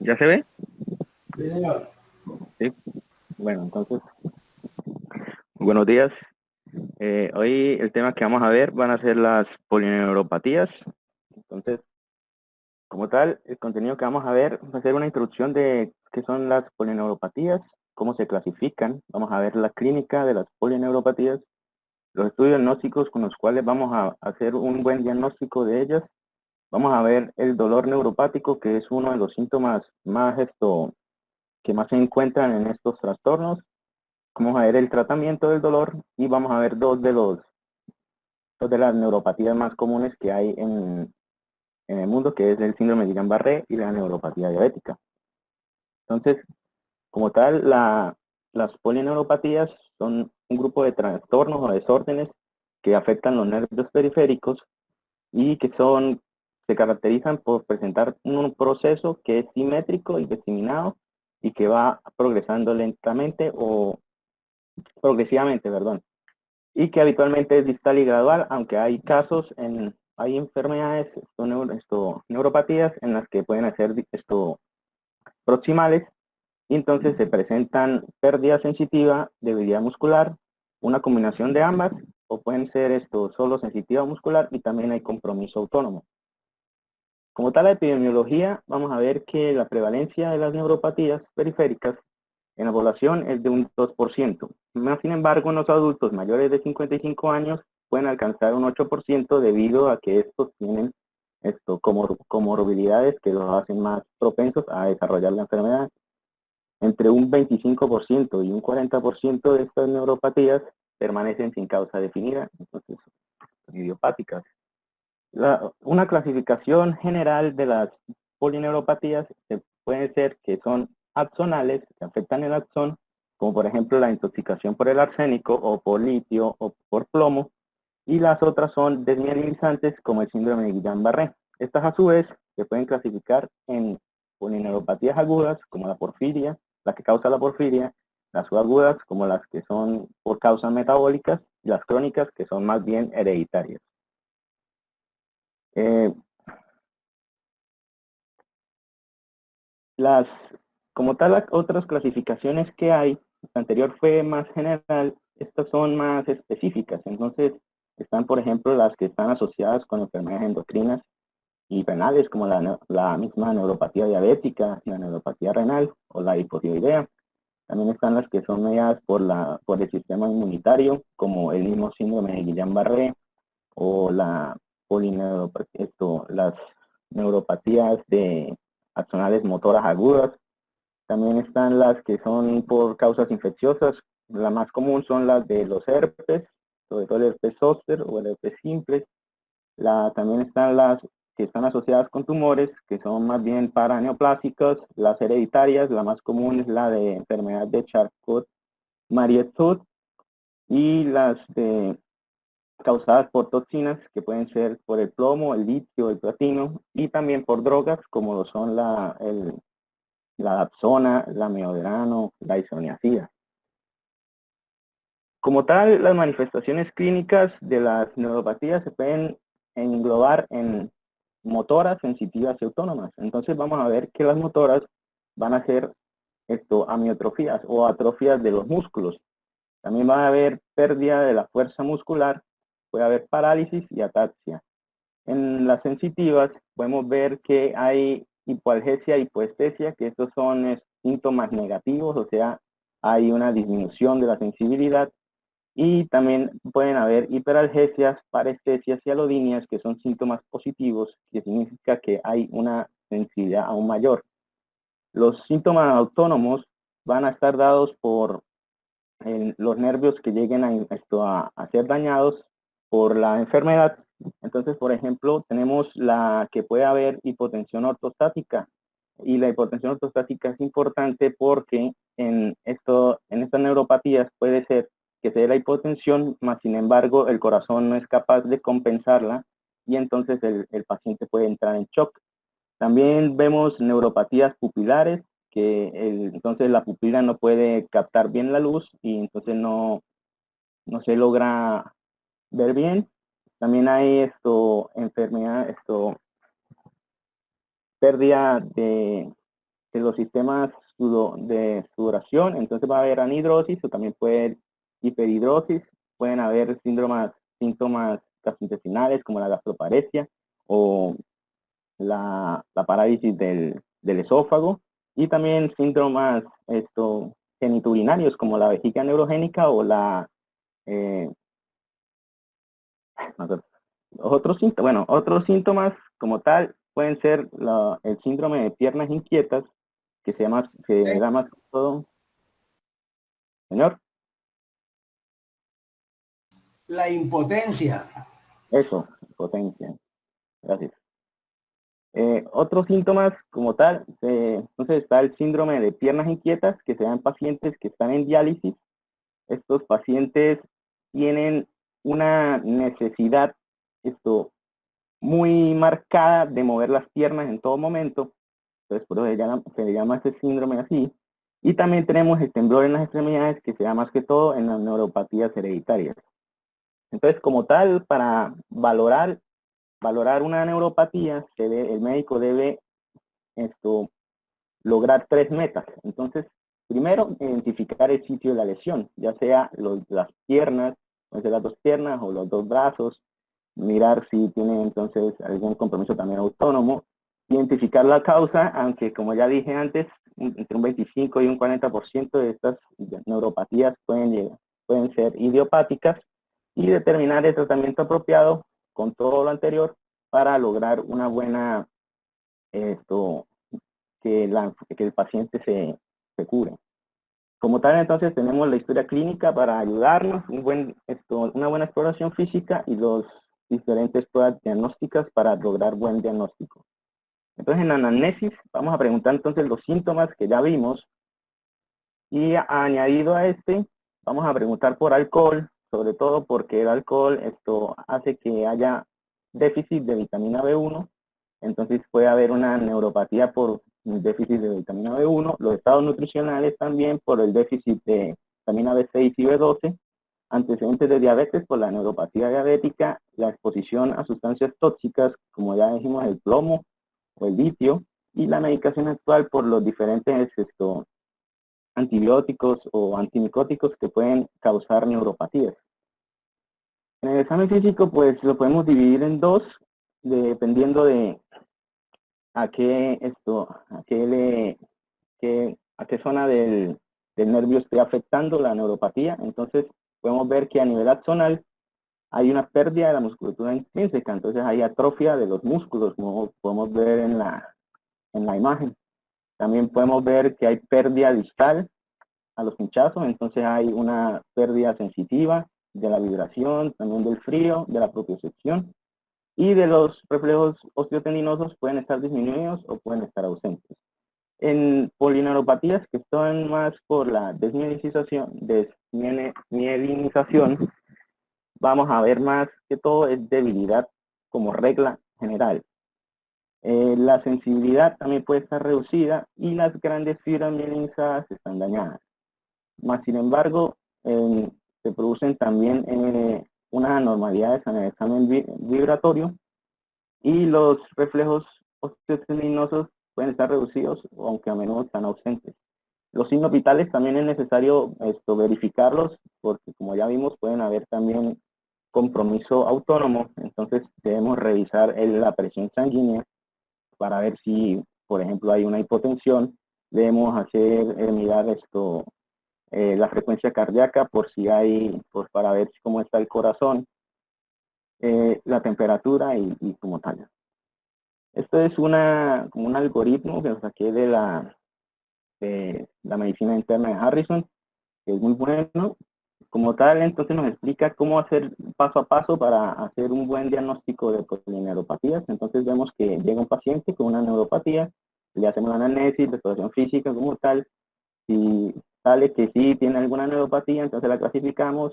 ¿Ya se ve? Sí, señor. Sí. Bueno, entonces, buenos días. Hoy el tema que vamos a ver van a ser las polineuropatías. Entonces, como tal, el contenido que vamos a ver va a ser una introducción de qué son las polineuropatías, cómo se clasifican. Vamos a ver la clínica de las polineuropatías, los estudios diagnósticos con los cuales vamos a hacer un buen diagnóstico de ellas. Vamos a ver el dolor neuropático, que es uno de los síntomas que más se encuentran en estos trastornos. Vamos a ver el tratamiento del dolor y vamos a ver dos de las neuropatías más comunes que hay en el mundo, que es el síndrome de Guillain-Barré y la neuropatía diabética. Entonces, como tal, las polineuropatías son un grupo de trastornos o desórdenes que afectan los nervios periféricos y se caracterizan por presentar un proceso que es simétrico y diseminado y que va progresando lentamente o progresivamente, perdón, y que habitualmente es distal y gradual, aunque hay hay enfermedades, neuropatías en las que pueden ser proximales, y entonces se presentan pérdida sensitiva, debilidad muscular, una combinación de ambas, o pueden ser solo sensitiva muscular y también hay compromiso autónomo. Como tal, la epidemiología, vamos a ver que la prevalencia de las neuropatías periféricas en la población es de un 2%. Más sin embargo, en los adultos mayores de 55 años pueden alcanzar un 8% debido a que estos tienen comorbilidades que los hacen más propensos a desarrollar la enfermedad. Entre un 25% y un 40% de estas neuropatías permanecen sin causa definida, entonces son idiopáticas. Una clasificación general de las polineuropatías puede ser que son axonales, que afectan el axón, como por ejemplo la intoxicación por el arsénico o por litio o por plomo, y las otras son desmielinizantes como el síndrome de Guillain-Barré. Estas a su vez se pueden clasificar en polineuropatías agudas como la porfiria, la que causa la porfiria, las subagudas como las que son por causas metabólicas y las crónicas que son más bien hereditarias. Eh, Las, como tal, las otras clasificaciones que hay, la anterior fue más general, estas son más específicas. Entonces, están, por ejemplo, las que están asociadas con enfermedades endocrinas y renales, como la misma neuropatía diabética, la neuropatía renal o la hipotiroidea. También están las que son mediadas por el sistema inmunitario, como el mismo síndrome de Guillain-Barré o las neuropatías axonales motoras agudas. También están las que son por causas infecciosas. La más común son las de los herpes, sobre todo el herpes zóster o el herpes simple. También están las que están asociadas con tumores, que son más bien paraneoplásicas. Las hereditarias, la más común es la de enfermedad de Charcot-Marie-Tooth, y causadas por toxinas, que pueden ser por el plomo, el litio, el platino, y también por drogas, como lo son la dapsona, la meoderano, la isoniazida. Como tal, las manifestaciones clínicas de las neuropatías se pueden englobar en motoras, sensitivas y autónomas. Entonces vamos a ver que las motoras van a ser amiotrofías o atrofias de los músculos. También va a haber pérdida de la fuerza muscular, puede haber parálisis y ataxia. En las sensitivas podemos ver que hay hipoalgesia y hipoestesia, que estos son síntomas negativos, o sea, hay una disminución de la sensibilidad, y también pueden haber hiperalgesias, parestesias y alodinias, que son síntomas positivos, que significa que hay una sensibilidad aún mayor. Los síntomas autónomos van a estar dados por los nervios que lleguen a ser dañados por la enfermedad. Entonces, por ejemplo, tenemos la que puede haber hipotensión ortostática, y la hipotensión ortostática es importante porque en estas neuropatías puede ser que se dé la hipotensión, mas sin embargo el corazón no es capaz de compensarla, y entonces el paciente puede entrar en shock. También vemos neuropatías pupilares, que entonces la pupila no puede captar bien la luz y entonces no se logra ver bien. También hay enfermedad, pérdida de los sistemas de sudoración, entonces va a haber anhidrosis o también puede haber hiperhidrosis, pueden haber síntomas gastrointestinales como la gastroparesia o la parálisis del esófago, y también síntomas geniturinarios como la vejiga neurogénica o otros síntomas como tal pueden ser el síndrome de piernas inquietas, que se da más que todo, señor, La impotencia. eso, potencia, gracias. Otros síntomas como tal, entonces está el síndrome de piernas inquietas, que se da en pacientes que están en diálisis. Estos pacientes tienen una necesidad muy marcada de mover las piernas en todo momento, entonces por eso se le llama ese síndrome así. Y también tenemos el temblor en las extremidades, que se da más que todo en las neuropatías hereditarias. Entonces, como tal, para valorar una neuropatía, el médico debe lograr 3 metas. Entonces, primero, identificar el sitio de la lesión, ya sea las piernas, pueden ser las 2 piernas o los 2 brazos, mirar si tiene entonces algún compromiso también autónomo, identificar la causa, aunque como ya dije antes, entre un 25 y un 40% de estas neuropatías pueden ser idiopáticas, y determinar el tratamiento apropiado con todo lo anterior para lograr una buena que el paciente se cure. Como tal, entonces tenemos la historia clínica para ayudarnos, una buena exploración física y los diferentes pruebas diagnósticas para lograr buen diagnóstico. Entonces, en anamnesis vamos a preguntar entonces los síntomas que ya vimos, y añadido a vamos a preguntar por alcohol, sobre todo porque el alcohol hace que haya déficit de vitamina B1, entonces puede haber una neuropatía por déficit de vitamina B1, los estados nutricionales también por el déficit de vitamina B6 y B12, antecedentes de diabetes por la neuropatía diabética, la exposición a sustancias tóxicas, como ya dijimos, el plomo o el litio, y la medicación actual por los diferentes antibióticos o antimicóticos que pueden causar neuropatías. En el examen físico, pues lo podemos dividir en dos, dependiendo de a qué zona del nervio esté afectando la neuropatía. Entonces podemos ver que a nivel axonal hay una pérdida de la musculatura intrínseca, entonces hay atrofia de los músculos, como podemos ver en la imagen. También podemos ver que hay pérdida distal a los pinchazos, entonces hay una pérdida sensitiva de la vibración, también del frío, de la propiocepción, y de los reflejos osteotendinosos pueden estar disminuidos o pueden estar ausentes. En polineuropatías que están más por la desmielinización, vamos a ver más que todo es debilidad como regla general. La sensibilidad también puede estar reducida y las grandes fibras mielinizadas están dañadas. Más sin embargo, se producen también unas anormalidades en el examen vibratorio, y los reflejos osteotendinosos pueden estar reducidos, aunque a menudo están ausentes. Los signos vitales también es necesario verificarlos, porque como ya vimos pueden haber también compromiso autónomo, entonces debemos revisar la presión sanguínea para ver si, por ejemplo, hay una hipotensión. Debemos mirar la frecuencia cardíaca para ver cómo está el corazón, la temperatura y como tal. Esto es como un algoritmo que saqué de la medicina interna de Harrison, que es muy bueno. Como tal, entonces nos explica cómo hacer paso a paso para hacer un buen diagnóstico de polineuropatías. Entonces vemos que llega un paciente con una neuropatía, le hacemos la anamnesis, la exploración física como tal, y sale que sí tiene alguna neuropatía, entonces la clasificamos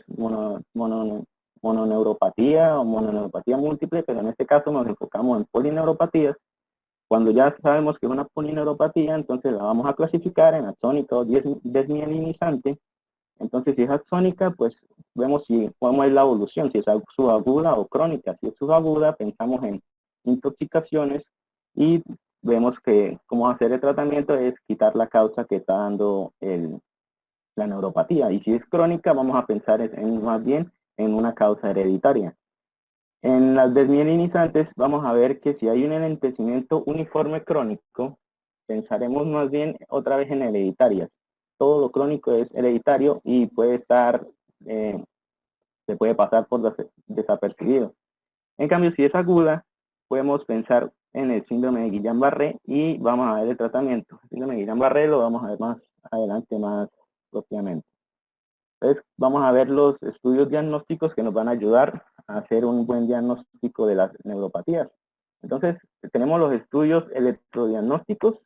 mononeuropatía o mononeuropatía múltiple, pero en este caso nos enfocamos en polineuropatías. Cuando ya sabemos que es una polineuropatía, entonces la vamos a clasificar en axónica o desmielinizante. Entonces, si es axónica, pues vemos cómo es la evolución, si es subaguda o crónica. Si es subaguda, pensamos en intoxicaciones y vemos que cómo hacer el tratamiento es quitar la causa que está dando la neuropatía. Y si es crónica, vamos a pensar más bien en una causa hereditaria. En las desmielinizantes vamos a ver que si hay un enlentecimiento uniforme crónico, pensaremos más bien otra vez en hereditarias. Todo lo crónico es hereditario y puede estar, se puede pasar por desapercibido. En cambio, si es aguda, podemos pensar en el síndrome de Guillain-Barré y vamos a ver el tratamiento. El síndrome de Guillain-Barré lo vamos a ver más adelante, más propiamente. Entonces, vamos a ver los estudios diagnósticos que nos van a ayudar a hacer un buen diagnóstico de las neuropatías. Entonces, tenemos los estudios electrodiagnósticos.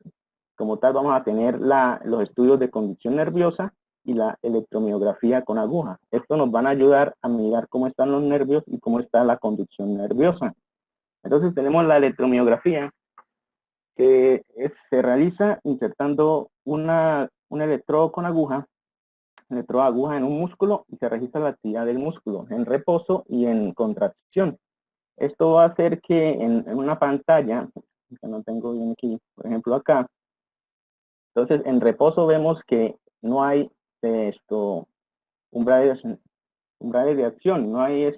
Como tal, vamos a tener los estudios de conducción nerviosa y la electromiografía con aguja. Esto nos van a ayudar a mirar cómo están los nervios y cómo está la conducción nerviosa. Entonces, tenemos la electromiografía, que se realiza insertando un electrodo con aguja, aguja en un músculo y se registra la actividad del músculo en reposo y en contracción. Esto va a hacer que en una pantalla, que no tengo bien aquí, por ejemplo acá, entonces en reposo vemos que no hay umbrales de acción, no hay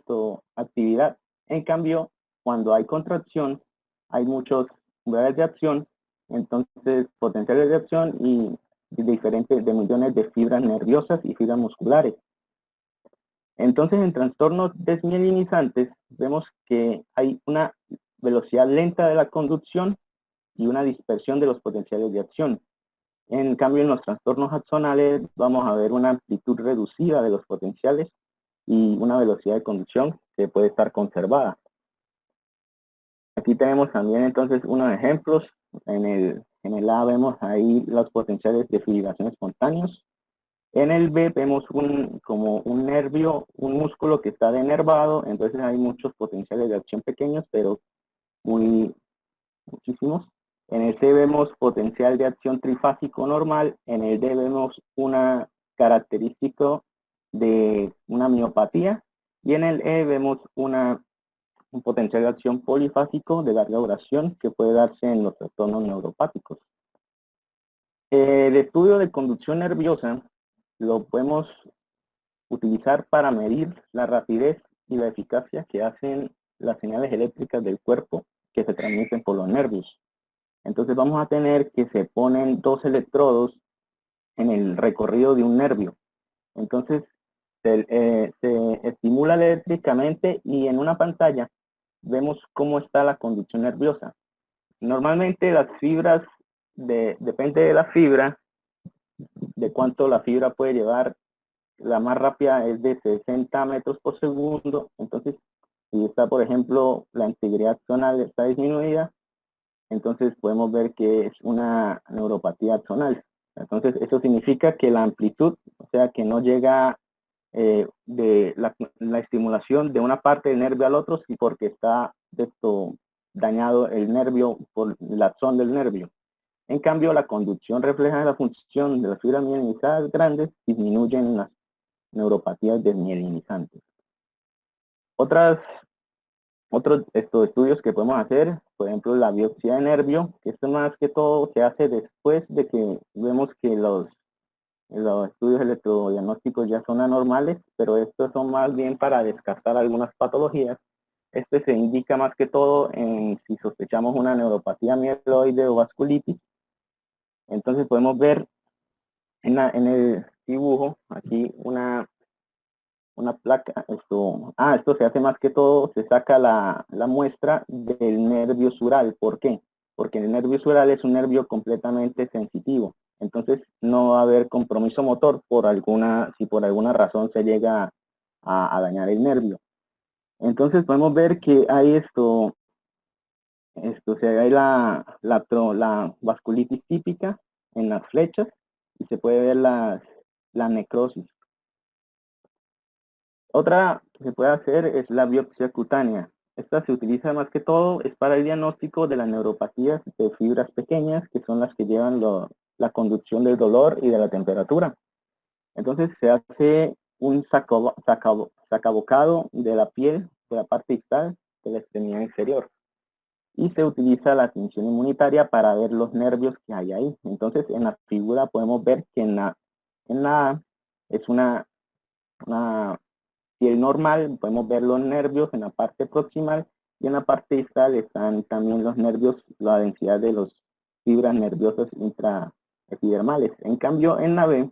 actividad. En cambio, cuando hay contracción, hay muchos umbrales de acción, entonces potenciales de acción y de millones de fibras nerviosas y fibras musculares. Entonces, en trastornos desmielinizantes, vemos que hay una velocidad lenta de la conducción y una dispersión de los potenciales de acción. En cambio, en los trastornos axonales vamos a ver una amplitud reducida de los potenciales y una velocidad de conducción que puede estar conservada. Aquí tenemos también entonces unos ejemplos. En el A vemos ahí los potenciales de fibrilación espontáneos. En el B vemos como un nervio, un músculo que está denervado, entonces hay muchos potenciales de acción pequeños, pero muchísimos. En el C vemos potencial de acción trifásico normal, en el D vemos una característica de una miopatía, y en el E vemos un potencial de acción polifásico de larga duración que puede darse en los trastornos neuropáticos. El estudio de conducción nerviosa lo podemos utilizar para medir la rapidez y la eficacia que hacen las señales eléctricas del cuerpo que se transmiten por los nervios. Entonces vamos a tener que se ponen 2 electrodos en el recorrido de un nervio. Entonces se estimula eléctricamente y en una pantalla vemos cómo está la conducción nerviosa. Normalmente las fibras, depende de la fibra, de cuánto la fibra puede llevar. La más rápida es de 60 metros por segundo. Entonces, si está, por ejemplo, la integridad axonal está disminuida, entonces podemos ver que es una neuropatía axonal. Entonces, eso significa que la amplitud, o sea, que no llega de la estimulación de una parte del nervio al otro, y porque está dañado el nervio por el axón del nervio. En cambio, la conducción refleja la función de las fibras mielinizadas grandes, disminuyen las neuropatías desmielinizantes. Otros estudios que podemos hacer, por ejemplo, la biopsia de nervio, que esto más que todo se hace después de que vemos que los estudios electrodiagnósticos ya son anormales, pero estos son más bien para descartar algunas patologías. Este se indica más que todo en si sospechamos una neuropatía mieloide o vasculitis. Entonces podemos ver en el dibujo aquí una placa. Esto se hace más que todo, se saca la muestra del nervio sural. ¿Por qué? Porque el nervio sural es un nervio completamente sensitivo. Entonces no va a haber compromiso motor si por alguna razón se llega a dañar el nervio. Entonces podemos ver que hay hay la vasculitis típica en las flechas y se puede ver la necrosis. Otra que se puede hacer es la biopsia cutánea. Esta se utiliza más que todo, es para el diagnóstico de las neuropatías de fibras pequeñas, que son las que llevan la conducción del dolor y de la temperatura. Entonces se hace un sacabocado de la piel, de la parte distal de la extremidad inferior. y se utiliza la tensión inmunitaria para ver los nervios que hay ahí. Entonces, en la figura podemos ver que en la A es una piel normal, podemos ver los nervios en la parte proximal, y en la parte distal están también los nervios, la densidad de las fibras nerviosas intraepidermales. En cambio, en la B,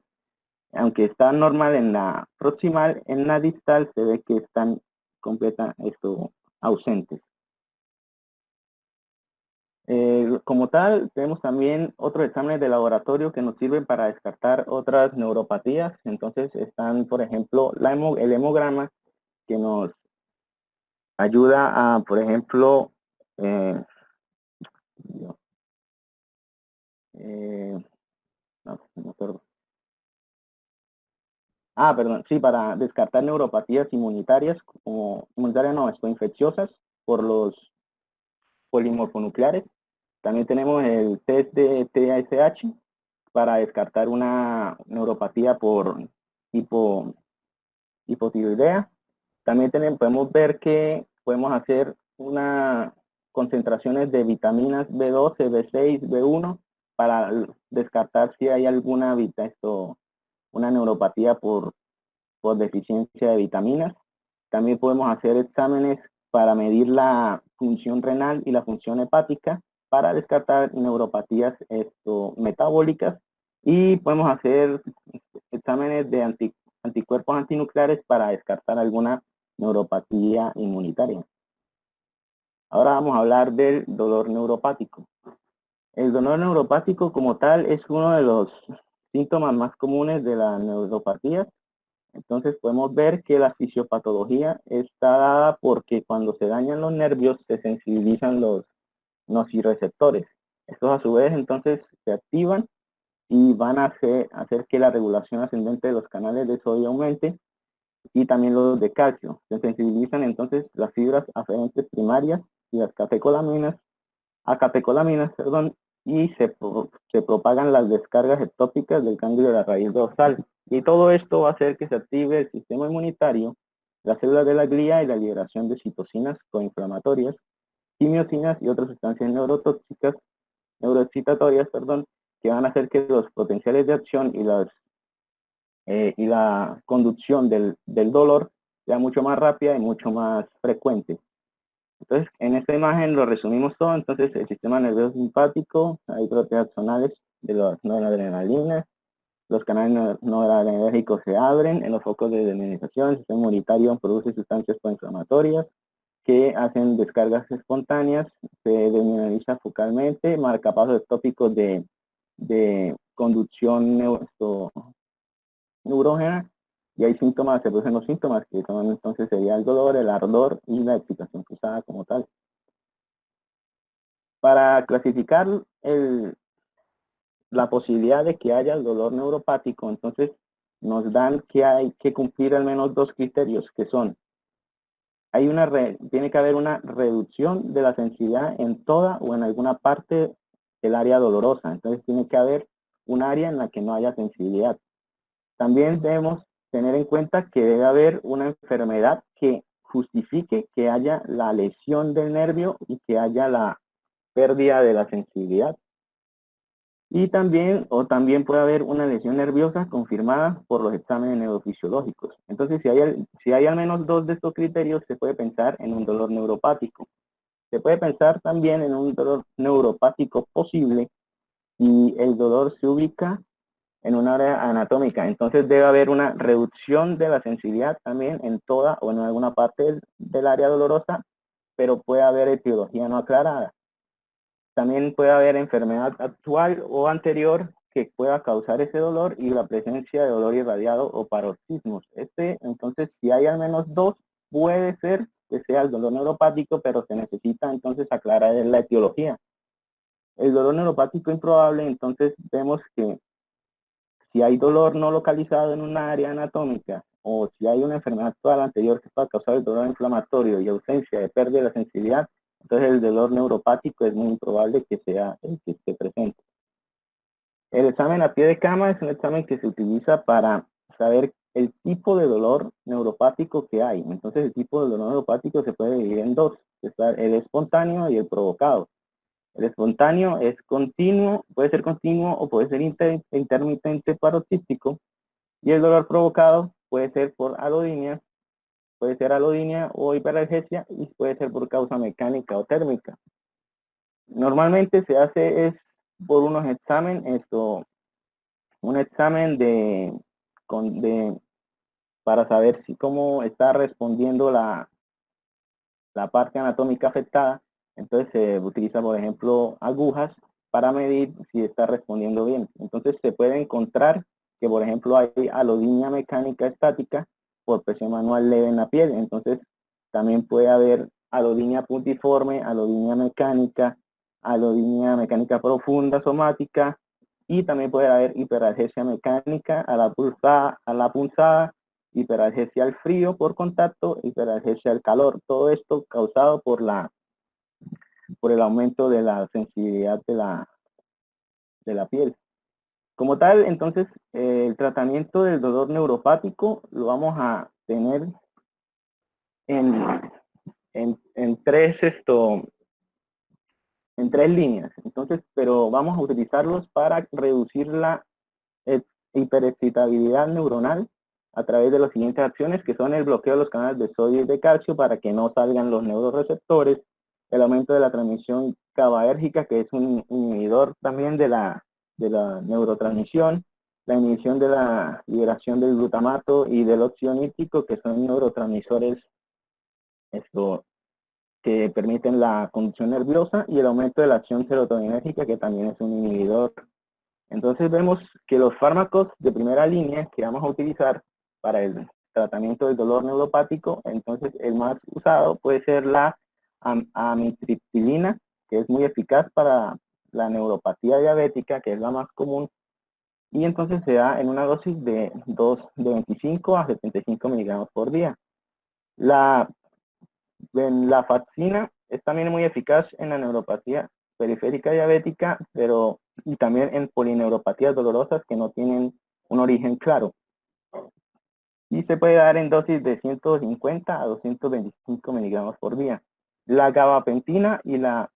aunque está normal en la proximal, en la distal se ve que están ausentes. Como tal, tenemos también otros exámenes de laboratorio que nos sirven para descartar otras neuropatías. Entonces están, por ejemplo, el hemograma, que nos ayuda a, por ejemplo, perdón, sí, para descartar neuropatías inmunitarias, como inmunitarias no, infecciosas por los polimorfonucleares. También tenemos el test de TSH para descartar una neuropatía por hipotiroidea. También podemos ver que podemos hacer unas concentraciones de vitaminas B12, B6, B1 para descartar si hay alguna una neuropatía por deficiencia de vitaminas. También podemos hacer exámenes para medir la función renal y la función hepática para descartar neuropatías metabólicas, y podemos hacer exámenes de anticuerpos antinucleares para descartar alguna neuropatía inmunitaria. Ahora vamos a hablar del dolor neuropático. El dolor neuropático como tal es uno de los síntomas más comunes de la neuropatía. Entonces podemos ver que la fisiopatología está dada porque cuando se dañan los nervios se sensibilizan los nociceptores. Estos a su vez entonces se activan y van a hacer que la regulación ascendente de los canales de sodio aumente, y también los de calcio. Se sensibilizan entonces las fibras aferentes primarias y las catecolaminas, y se propagan las descargas ectópicas del ganglio de la raíz dorsal. Y todo esto va a hacer que se active el sistema inmunitario, las células de la glía y la liberación de citocinas coinflamatorias, quimiosinas y otras sustancias neuroexcitatorias, que van a hacer que los potenciales de acción y la conducción del dolor sea mucho más rápida y mucho más frecuente. Entonces, en esta imagen lo resumimos todo. Entonces, el sistema nervioso simpático, hay proteínas zonales de la noradrenalina, los canales noradrenérgicos se abren en los focos de deminización, el sistema inmunitario produce sustancias proinflamatorias que hacen descargas espontáneas, se demineraliza focalmente, marcapasos ectópicos de conducción neurógena, y hay síntomas, se producen los síntomas que son entonces sería el dolor, el ardor y la excitación cruzada como tal. Para clasificar la posibilidad de que haya el dolor neuropático, entonces nos dan que hay que cumplir al menos dos criterios, que son, tiene que haber una reducción de la sensibilidad en toda o en alguna parte del área dolorosa. Entonces tiene que haber un área en la que no haya sensibilidad. También debemos tener en cuenta que debe haber una enfermedad que justifique que haya la lesión del nervio y que haya la pérdida de la sensibilidad. Y también puede haber una lesión nerviosa confirmada por los exámenes neurofisiológicos. Entonces, si hay al menos dos de estos criterios, se puede pensar en un dolor neuropático. Se puede pensar también en un dolor neuropático posible y el dolor se ubica en un área anatómica. Entonces debe haber una reducción de la sensibilidad también en toda o en alguna parte del área dolorosa, pero puede haber etiología no aclarada. También puede haber enfermedad actual o anterior que pueda causar ese dolor y la presencia de dolor irradiado o paroxismos. Entonces, si hay al menos dos, puede ser que sea el dolor neuropático, pero se necesita entonces aclarar la etiología. El dolor neuropático improbable, entonces vemos que si hay dolor no localizado en una área anatómica, o si hay una enfermedad actual anterior que pueda causar el dolor inflamatorio y ausencia de pérdida de la sensibilidad, entonces el dolor neuropático es muy improbable que sea el que esté presente. El examen a pie de cama es un examen que se utiliza para saber el tipo de dolor neuropático que hay. Entonces el tipo de dolor neuropático se puede dividir en dos. Está el espontáneo y el provocado. El espontáneo es continuo, puede ser continuo o puede ser intermitente paroxístico, y el dolor provocado puede ser por alodinia, puede ser alodinia o hiperalgesia, y puede ser por causa mecánica o térmica. Normalmente se hace es por un examen para saber cómo está respondiendo la parte anatómica afectada. Entonces se utiliza, por ejemplo, agujas para medir si está respondiendo bien. Entonces se puede encontrar que, por ejemplo, hay alodinia mecánica estática por presión manual leve en la piel. Entonces también puede haber alodinia puntiforme, alodinia mecánica profunda somática, y también puede haber hiperalgesia mecánica a la punzada, hiperalgesia al frío por contacto, hiperalgesia al calor. Todo esto causado por el aumento de la sensibilidad de la piel. Como tal, entonces, el tratamiento del dolor neuropático lo vamos a tener en tres líneas. Entonces, pero vamos a utilizarlos para reducir la hiperexcitabilidad neuronal a través de las siguientes acciones, que son el bloqueo de los canales de sodio y de calcio para que no salgan los neuroreceptores, el aumento de la transmisión GABAérgica, que es un inhibidor también de la neurotransmisión, la inhibición de la liberación del glutamato y del óxido nítrico, que son neurotransmisores que permiten la conducción nerviosa, y el aumento de la acción serotoninérgica, que también es un inhibidor. Entonces vemos que los fármacos de primera línea que vamos a utilizar para el tratamiento del dolor neuropático, entonces el más usado puede ser la amitriptilina, que es muy eficaz para la neuropatía diabética, que es la más común, y entonces se da en una dosis de 25 a 75 miligramos por día. La faxina es también muy eficaz en la neuropatía periférica diabética, y también en polineuropatías dolorosas que no tienen un origen claro. Y se puede dar en dosis de 150 a 225 miligramos por día. La gabapentina y la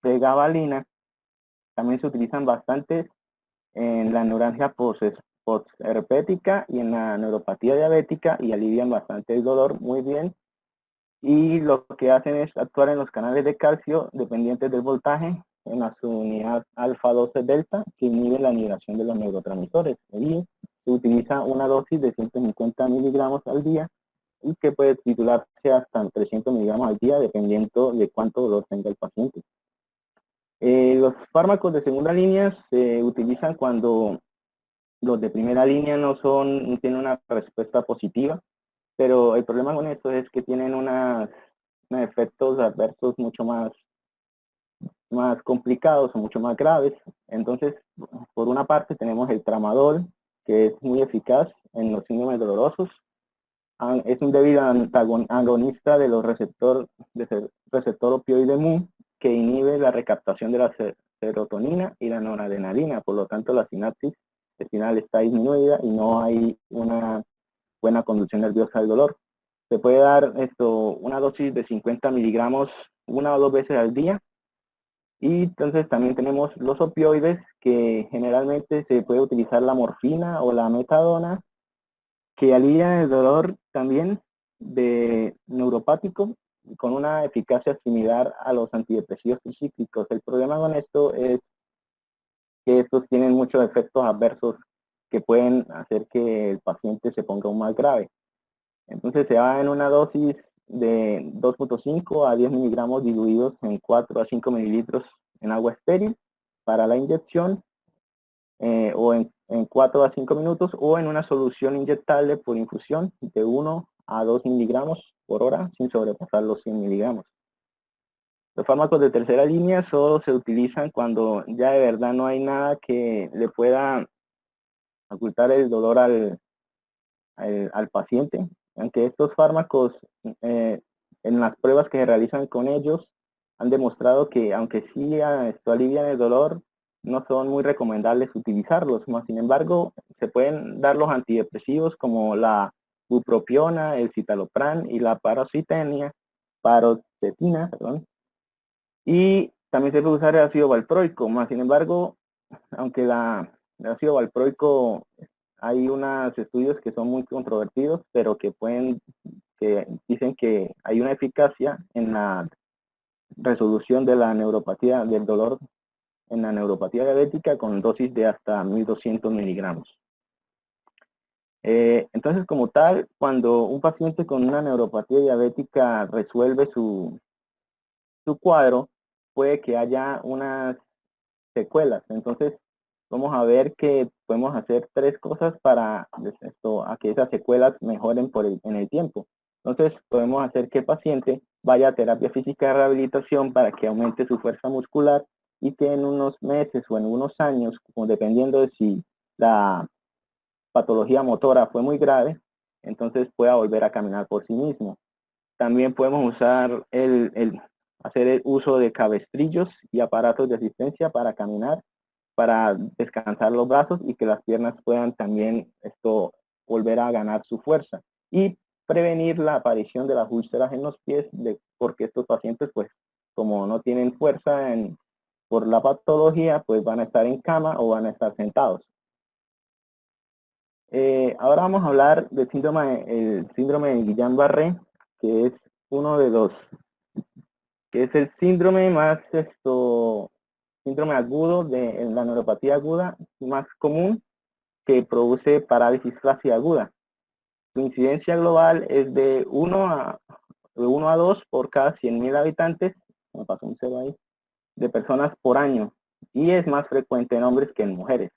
pregabalina también se utilizan bastante en la neuralgia postherpética y en la neuropatía diabética, y alivian bastante el dolor muy bien. Y lo que hacen es actuar en los canales de calcio dependientes del voltaje en la subunidad alfa-12 delta, que inhibe la liberación de los neurotransmisores. Y se utiliza una dosis de 150 miligramos al día, y que puede titularse hasta 300 miligramos al día, dependiendo de cuánto dolor tenga el paciente. Los fármacos de segunda línea se utilizan cuando los de primera línea no tienen una respuesta positiva, pero el problema con esto es que tienen unos efectos adversos mucho más complicados o mucho más graves. Entonces, por una parte tenemos el tramadol, que es muy eficaz en los síndromes dolorosos. Es un débil agonista de los receptor opioide mu, que inhibe la recaptación de la serotonina y la noradrenalina. Por lo tanto, la sinapsis espinal está disminuida y no hay una buena conducción nerviosa del dolor. Se puede dar una dosis de 50 miligramos una o dos veces al día. Y entonces también tenemos los opioides, que generalmente se puede utilizar la morfina o la metadona, que alivian el dolor también de neuropático, con una eficacia similar a los antidepresivos tricíclicos. El problema con esto es que estos tienen muchos efectos adversos que pueden hacer que el paciente se ponga aún más grave. Entonces se va en una dosis de 2.5 a 10 miligramos diluidos en 4 a 5 mililitros en agua estéril para la inyección, o en 4 a 5 minutos, o en una solución inyectable por infusión de 1 a 2 miligramos por hora sin sobrepasar los 100 miligramos. Los fármacos de tercera línea solo se utilizan cuando ya de verdad no hay nada que le pueda ocultar el dolor al paciente, aunque estos fármacos, en las pruebas que se realizan con ellos, han demostrado que, aunque sí esto alivian el dolor, no son muy recomendables utilizarlos. Más sin embargo, se pueden dar los antidepresivos como la bupropiona, el citalopram y la paroxetina, paroxetina, perdón, y también se puede usar el ácido valproico, más sin embargo, aunque el ácido valproico, hay unos estudios que son muy controvertidos, pero que dicen que hay una eficacia en la resolución de la neuropatía, del dolor en la neuropatía diabética con dosis de hasta 1200 miligramos. Entonces, como tal, cuando un paciente con una neuropatía diabética resuelve su cuadro, puede que haya unas secuelas. Entonces, vamos a ver que podemos hacer tres cosas para a que esas secuelas mejoren en el tiempo. Entonces, podemos hacer que el paciente vaya a terapia física de rehabilitación para que aumente su fuerza muscular y que en unos meses o en unos años, dependiendo de si la patología motora fue muy grave, entonces pueda volver a caminar por sí mismo. También podemos usar hacer el uso de cabestrillos y aparatos de asistencia para caminar, para descansar los brazos y que las piernas puedan también volver a ganar su fuerza y prevenir la aparición de las úlceras en los pies, porque estos pacientes, pues, como no tienen fuerza por la patología, pues van a estar en cama o van a estar sentados. Ahora vamos a hablar del el síndrome de Guillain-Barré, que es uno de los, que es el síndrome más, síndrome agudo de la neuropatía aguda más común, que produce parálisis flácida aguda. Su incidencia global es de 1 a 2 por cada 100.000 habitantes, me pasó un cero ahí, de personas por año, y es más frecuente en hombres que en mujeres.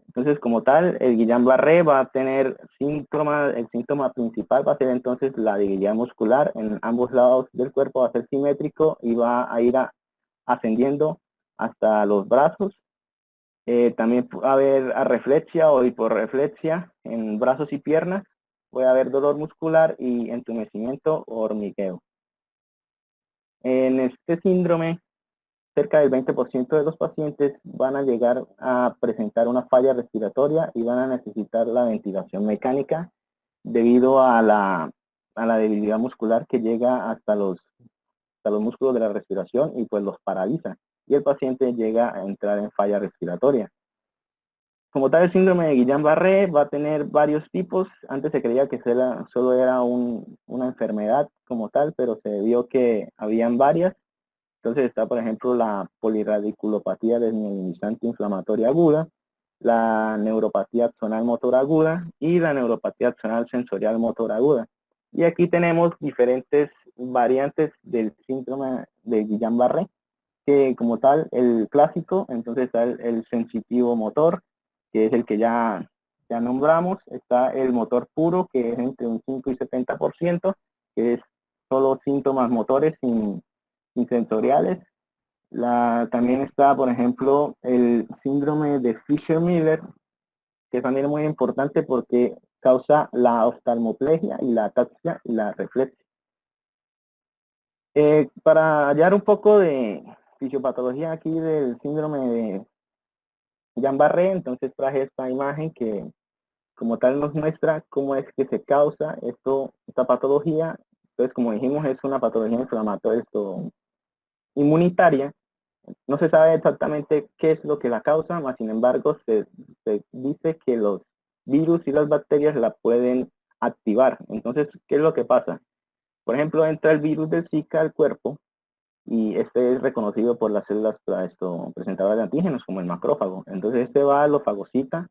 Entonces, como tal, el Guillain-Barré va a tener el síntoma principal va a ser entonces la debilidad muscular en ambos lados del cuerpo, va a ser simétrico y va a ir ascendiendo hasta los brazos. También va a haber arreflexia o hiporreflexia en brazos y piernas, puede haber dolor muscular y entumecimiento o hormigueo. En este síndrome, cerca del 20% de los pacientes van a llegar a presentar una falla respiratoria y van a necesitar la ventilación mecánica debido a la debilidad muscular que llega hasta los músculos de la respiración y pues los paraliza. Y el paciente llega a entrar en falla respiratoria. Como tal, el síndrome de Guillain-Barré va a tener varios tipos. Antes se creía que solo era una enfermedad como tal, pero se vio que habían varias. Entonces está, por ejemplo, la polirradiculopatía desmielinizante inflamatoria aguda, la neuropatía axonal motor aguda y la neuropatía axonal sensorial motor aguda. Y aquí tenemos diferentes variantes del síndrome de Guillain-Barré, que como tal, el clásico, entonces está el sensitivo motor, que es el que ya nombramos. Está el motor puro, que es entre un 5 y 70%, que es solo síntomas motores sin sensoriales. También está, por ejemplo, el síndrome de Fisher-Miller, que también es muy importante porque causa la oftalmoplegia y la ataxia y la reflexia. Para hallar un poco de fisiopatología aquí del síndrome de Guillain-Barré, entonces traje esta imagen que como tal nos muestra cómo es que se causa esta patología. Entonces, como dijimos, es una patología inflamatoria inmunitaria. No se sabe exactamente qué es lo que la causa, mas sin embargo se dice que los virus y las bacterias la pueden activar. Entonces, ¿qué es lo que pasa? Por ejemplo, entra el virus del Zika al cuerpo y este es reconocido por las células presentadoras de antígenos, como el macrófago. Entonces este va, lo fagocita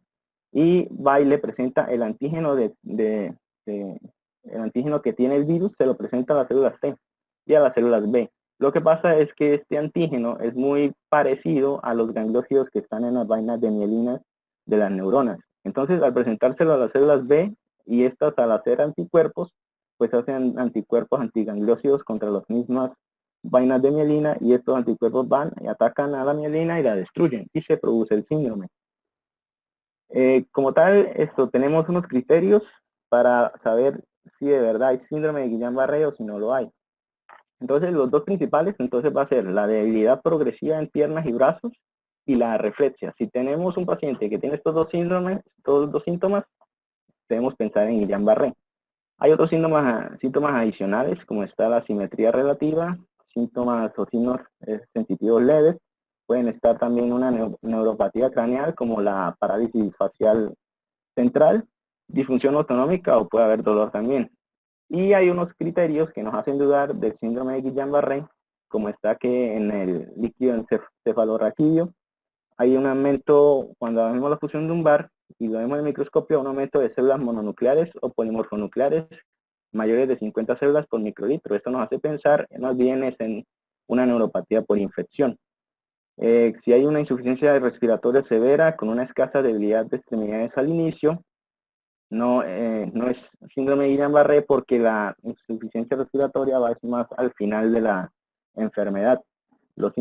y va y le presenta el antígeno el antígeno que tiene el virus, se lo presenta a las células T y a las células B. Lo que pasa es que este antígeno es muy parecido a los gangliosidos que están en las vainas de mielina de las neuronas. Entonces, al presentárselo a las células B y estas al hacer anticuerpos, pues hacen anticuerpos antigangliósidos contra las mismas vainas de mielina y estos anticuerpos van y atacan a la mielina y la destruyen y se produce el síndrome. Como tal, tenemos unos criterios para saber si de verdad hay síndrome de Guillain-Barré o si no lo hay. Entonces, los dos principales, entonces va a ser la debilidad progresiva en piernas y brazos y la reflexia. Si tenemos un paciente que tiene estos dos síndromes, estos dos síntomas, debemos pensar en Guillain-Barré. Hay otros síntomas adicionales, como está la simetría relativa, síntomas o signos sensitivos leves. Pueden estar también una neuropatía craneal, como la parálisis facial central, disfunción autonómica o puede haber dolor también. Y hay unos criterios que nos hacen dudar del síndrome de Guillain-Barré, como está que en el líquido encefalorraquídeo hay un aumento, cuando vemos la fusión lumbar y lo vemos en el microscopio, un aumento de células mononucleares o polimorfonucleares mayores de 50 células por microlitro. Esto nos hace pensar más bien es en una neuropatía por infección. Si hay una insuficiencia respiratoria severa con una escasa debilidad de extremidades al inicio, no es síndrome de Guillain-Barré porque la insuficiencia respiratoria va más al final de la enfermedad. Los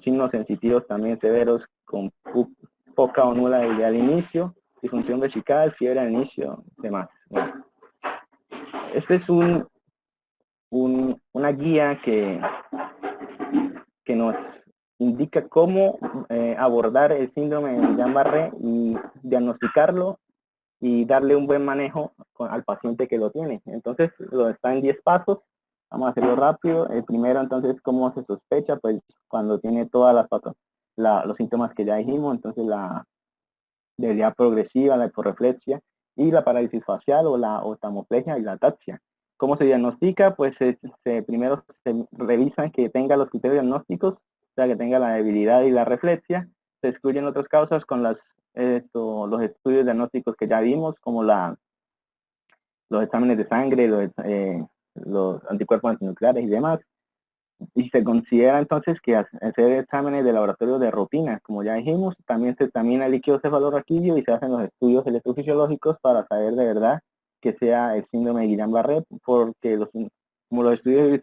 signos sensitivos también severos con poca o nula debilidad al inicio, disfunción vesical, fiebre al inicio, demás. Bueno, este es una guía que nos indica cómo abordar el síndrome de Guillain-Barré y diagnosticarlo y darle un buen manejo al paciente que lo tiene. Entonces, lo está en 10 pasos. Vamos a hacerlo rápido. El primero, entonces, ¿cómo se sospecha? Pues cuando tiene todas los síntomas que ya dijimos, entonces la debilidad progresiva, la hiporreflexia y la parálisis facial o la otamoplegia y la ataxia. ¿Cómo se diagnostica? Pues primero se revisan que tenga los criterios diagnósticos, o sea, que tenga la debilidad y la reflexia. Se excluyen otras causas con los estudios diagnósticos que ya vimos, como los exámenes de sangre, los anticuerpos antinucleares y demás. Y se considera entonces que hacer exámenes de laboratorio de rutina, como ya dijimos, también se examina el líquido cefalorraquídeo y se hacen los estudios electrofisiológicos para saber de verdad que sea el síndrome de Guillain-Barré, porque como los estudios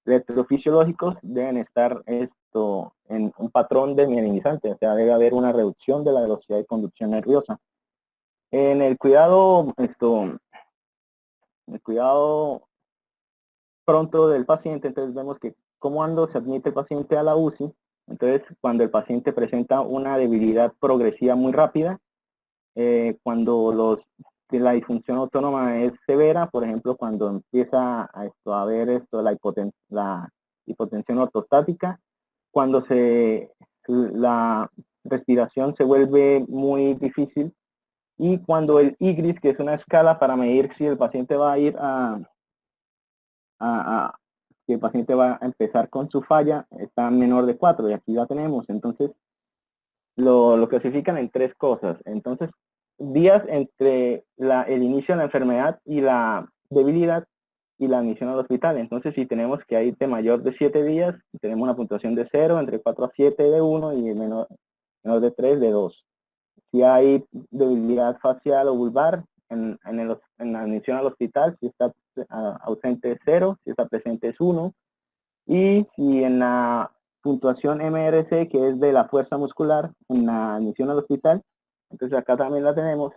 electrofisiológicos deben estar en un patrón desmielinización, o sea, debe haber una reducción de la velocidad de conducción nerviosa. En el cuidado, pronto del paciente, entonces vemos que cuando se admite el paciente a la UCI, entonces cuando el paciente presenta una debilidad progresiva muy rápida, cuando la disfunción autónoma es severa, por ejemplo, cuando empieza a haber la hipotensión ortostática, cuando la respiración se vuelve muy difícil y cuando el IGRIS, que es una escala para medir si el paciente va a ir que el paciente va a empezar con su falla, está menor de 4 y aquí la tenemos. Entonces, lo clasifican en 3 cosas. Entonces, días entre el inicio de la enfermedad y la debilidad y la admisión al hospital. Entonces, si tenemos que hay de mayor de 7 días, tenemos una puntuación de 0, entre 4 a 7 de 1 y menor de 3 de 2. Si hay debilidad facial o vulvar en la admisión al hospital, si está ausente es 0, si está presente es 1, y si en la puntuación MRC, que es de la fuerza muscular, en la admisión al hospital, entonces acá también la tenemos.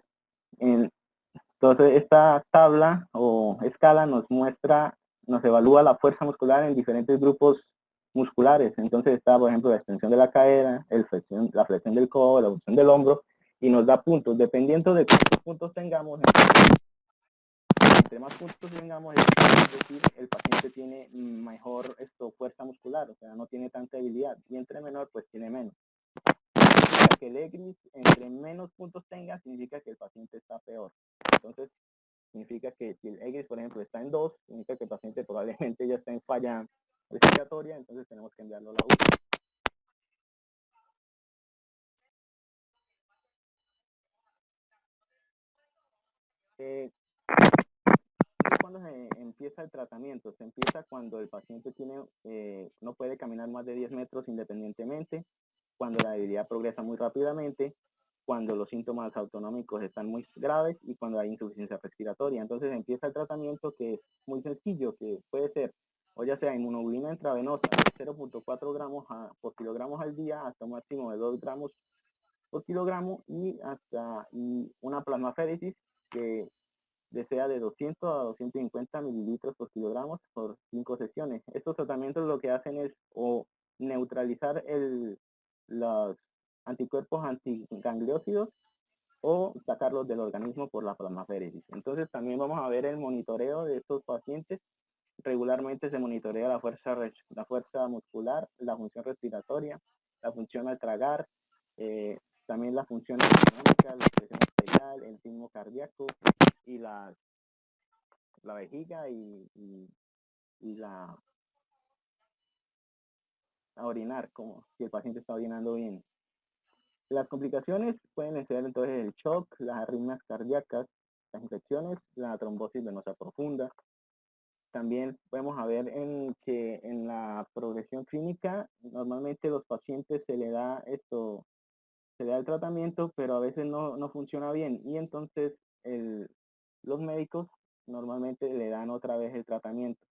Entonces esta tabla o escala nos evalúa la fuerza muscular en diferentes grupos musculares. Entonces está, por ejemplo, la extensión de la cadera, la flexión del codo, la flexión del hombro, y nos da puntos. Dependiendo de cuántos puntos tengamos, entre más puntos tengamos, es decir, el paciente tiene mejor fuerza muscular, o sea, no tiene tanta debilidad, y entre menor, pues tiene menos. Significa que el EGRIS, entre menos puntos tenga, significa que el paciente está peor. Entonces, significa que si el EGRIS, por ejemplo, está en 2, significa que el paciente probablemente ya está en falla respiratoria, entonces tenemos que enviarlo a la UCI. ¿Cuándo se empieza el tratamiento? Se empieza cuando el paciente no puede caminar más de 10 metros independientemente, cuando la debilidad progresa muy rápidamente, cuando los síntomas autonómicos están muy graves y cuando hay insuficiencia respiratoria. Entonces empieza el tratamiento, que es muy sencillo, que puede ser o ya sea inmunoglobulina intravenosa de 0.4 gramos por kilogramos al día hasta un máximo de 2 gramos por kilogramo y una plasmaféresis que sea de 200 a 250 mililitros por kilogramos por 5 sesiones. Estos tratamientos lo que hacen es o neutralizar los anticuerpos antigangliósidos o sacarlos del organismo por la plasmaféresis. Entonces también vamos a ver el monitoreo de estos pacientes. Regularmente se monitorea la fuerza muscular, la función respiratoria, la función al tragar, también la función económica, la presión arterial, el ritmo cardíaco y la vejiga y a orinar, como si el paciente está orinando bien. Las complicaciones pueden ser entonces el shock, las arritmias cardíacas, las infecciones, la trombosis venosa profunda. También podemos ver que en la progresión clínica normalmente los pacientes se le da el tratamiento, pero a veces no funciona bien y entonces los médicos normalmente le dan otra vez el tratamiento.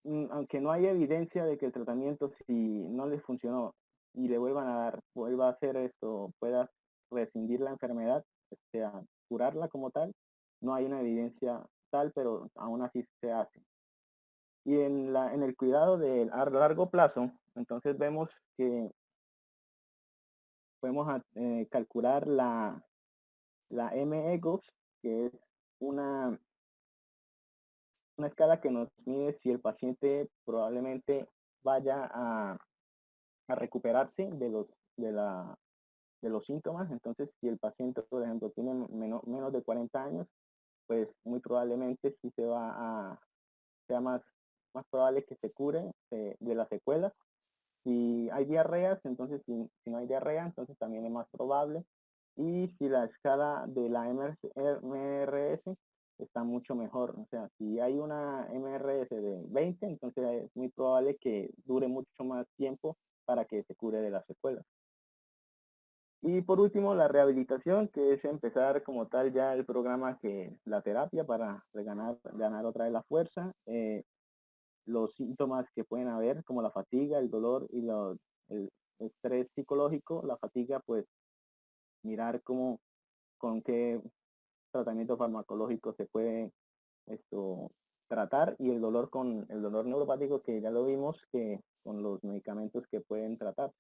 Aunque no hay evidencia de que el tratamiento, si no les funcionó y le vuelvan a dar, vuelva a hacer esto, pueda rescindir la enfermedad, o sea, curarla como tal, no hay una evidencia tal, pero aún así se hace. Y en el cuidado a largo plazo, entonces vemos que podemos calcular la MEGOS, que es una escala que nos mide si el paciente probablemente vaya a recuperarse de los síntomas. Entonces, si el paciente, por ejemplo, tiene menos de 40 años, pues muy probablemente sí sea más probable que se cure de las secuelas. Si hay diarreas, entonces si no hay diarrea, entonces también es más probable. Y si la escala de la MRS está mucho mejor, o sea, si hay una MRS de 20, entonces es muy probable que dure mucho más tiempo para que se cure de las secuelas. Y por último, la rehabilitación, que es empezar como tal ya el programa la terapia para ganar otra vez la fuerza. Los síntomas que pueden haber, como la fatiga, el dolor y el estrés psicológico. La fatiga, pues mirar con qué tratamiento farmacológico se puede tratar, y el dolor con el dolor neuropático, que ya lo vimos, que con los medicamentos que pueden tratar.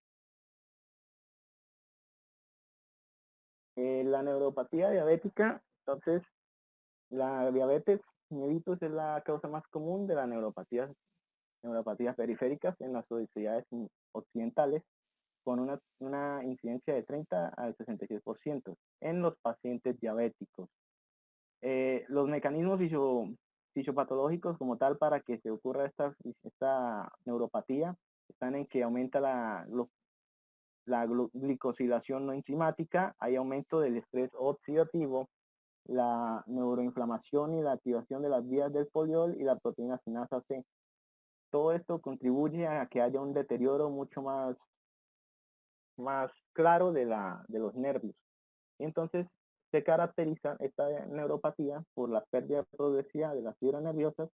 La neuropatía diabética, entonces la diabetes mellitus es la causa más común de la neuropatías periféricas en las sociedades occidentales, con una incidencia de 30 al 66% en los pacientes diabéticos. Los mecanismos fisiopatológicos como tal para que se ocurra esta neuropatía están en que aumenta la glicosilación no enzimática, hay aumento del estrés oxidativo, la neuroinflamación y la activación de las vías del poliol y la proteína sinasa C. Todo esto contribuye a que haya un deterioro mucho más claro de los nervios. Y entonces se caracteriza esta neuropatía por la pérdida progresiva de las fibras nerviosas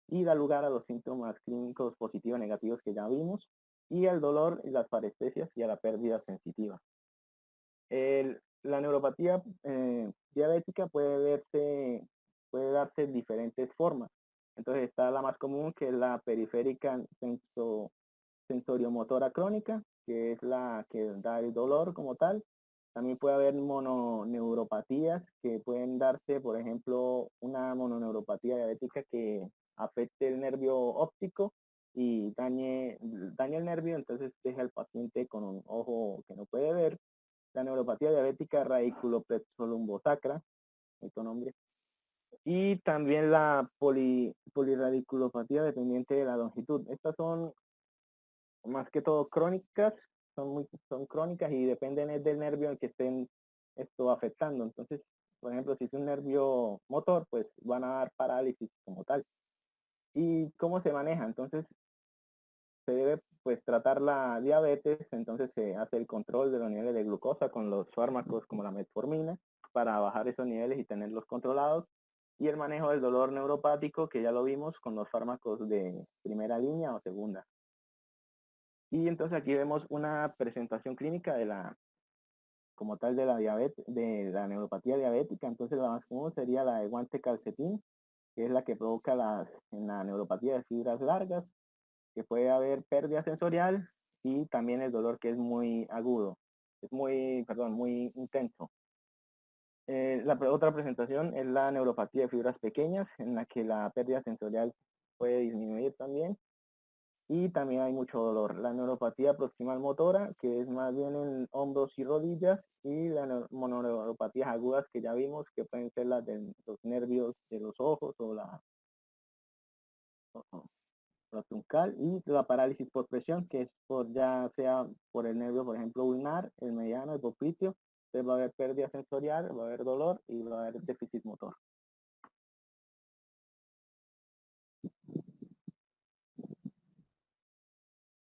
y da lugar a los síntomas clínicos positivos y negativos que ya vimos, y al dolor y las parestesias y a la pérdida sensitiva. La neuropatía diabética puede darse en diferentes formas. Entonces está la más común, que es la periférica sensoriomotora crónica, que es la que da el dolor como tal. También puede haber mononeuropatías que pueden darse, por ejemplo, una mononeuropatía diabética que afecte el nervio óptico y dañe el nervio, entonces deja al paciente con un ojo que no puede ver. La neuropatía diabética radiculoplexolumbosacra, otro nombre. Y también la poliradiculopatía dependiente de la longitud. Estas son más que todo crónicas, son crónicas y dependen del nervio en que estén afectando. Entonces, por ejemplo, si es un nervio motor, pues van a dar parálisis como tal. ¿Y cómo se maneja? Entonces, se debe pues tratar la diabetes, entonces se hace el control de los niveles de glucosa con los fármacos como la metformina para bajar esos niveles y tenerlos controlados, y el manejo del dolor neuropático, que ya lo vimos con los fármacos de primera línea o segunda. Y entonces aquí vemos una presentación clínica como tal de la diabetes, de la neuropatía diabética. Entonces la más común sería la de guante calcetín, que es la que provoca en la neuropatía de fibras largas, que puede haber pérdida sensorial y también el dolor, que es muy agudo, muy intenso. Otra presentación es la neuropatía de fibras pequeñas, en la que la pérdida sensorial puede disminuir también. Y también hay mucho dolor. La neuropatía proximal motora, que es más bien en hombros y rodillas, y las mononeuropatías agudas que ya vimos, que pueden ser las de los nervios de los ojos o la truncal, y la parálisis por presión, que es ya sea por el nervio, por ejemplo, ulnar, el mediano, el popliteo. Entonces va a haber pérdida sensorial, va a haber dolor y va a haber déficit motor.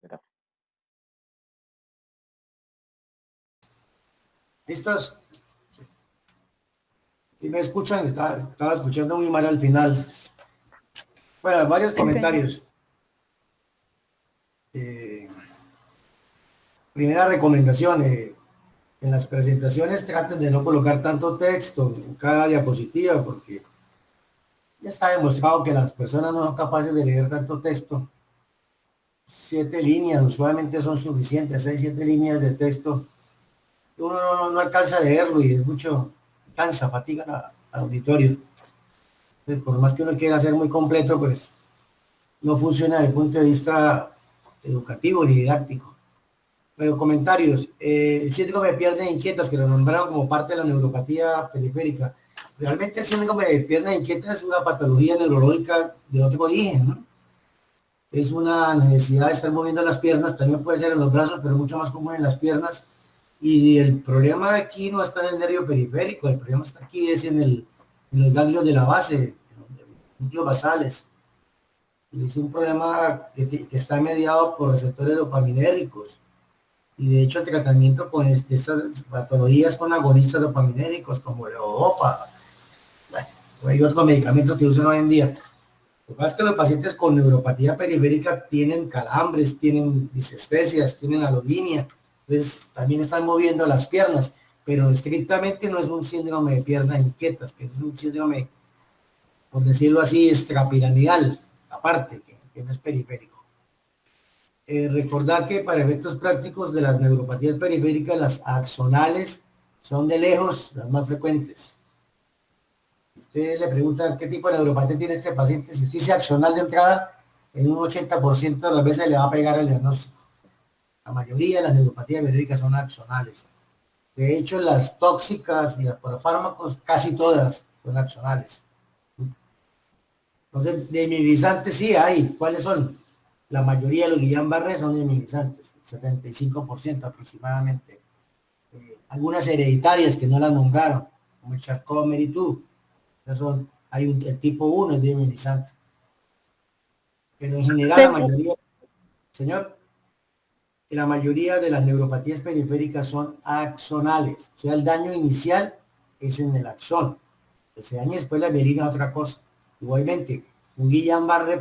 Gracias. ¿Listos? Si me escuchan, estaba escuchando muy mal al final. Bueno, varios comentarios. Primera recomendación, en las presentaciones traten de no colocar tanto texto en cada diapositiva, porque ya está demostrado que las personas no son capaces de leer tanto texto. 7 líneas usualmente son suficientes, 6, 7 líneas de texto. Uno no alcanza a leerlo y es mucho, cansa, fatiga al auditorio. Entonces, por más que uno quiera ser muy completo, pues no funciona desde el punto de vista educativo ni didáctico. Pero comentarios, el síndrome de piernas inquietas, que lo nombraron como parte de la neuropatía periférica. Realmente el síndrome de piernas inquietas es una patología neurológica de otro origen, ¿no? Es una necesidad de estar moviendo las piernas, también puede ser en los brazos, pero mucho más común en las piernas. Y el problema aquí no está en el nervio periférico, el problema está aquí, es en los ganglios de la base, en los núcleos basales. Y es un problema que está mediado por receptores dopaminérgicos. Y de hecho el tratamiento con estas patologías con agonistas dopaminéricos como el OPA, bueno, hay otros medicamentos que usan hoy en día. Lo que pasa es que los pacientes con neuropatía periférica tienen calambres, tienen disestesias, tienen alodinia, entonces también están moviendo las piernas, pero estrictamente no es un síndrome de piernas inquietas, que es un síndrome, por decirlo así, extrapiramidal, aparte, que no es periférico. Recordar que para efectos prácticos de las neuropatías periféricas, las axonales son de lejos las más frecuentes. Ustedes le preguntan qué tipo de neuropatía tiene este paciente. Si usted dice axonal de entrada, en un 80% de las veces le va a pegar el diagnóstico. La mayoría de las neuropatías periféricas son axonales. De hecho, las tóxicas y las por fármacos, casi todas son axonales. Entonces, demilizantes sí hay. ¿Cuáles son? La mayoría de los Guillain-Barré son demilizantes, 75% aproximadamente. Algunas hereditarias que no las nombraron, como el Charcot-Marie-Tooth, el tipo 1 es demilizante. Pero en general la mayoría, señor, la mayoría de las neuropatías periféricas son axonales. O sea, el daño inicial es en el axón. Se daña después la mielina es otra cosa. Igualmente, un Guillain-Barré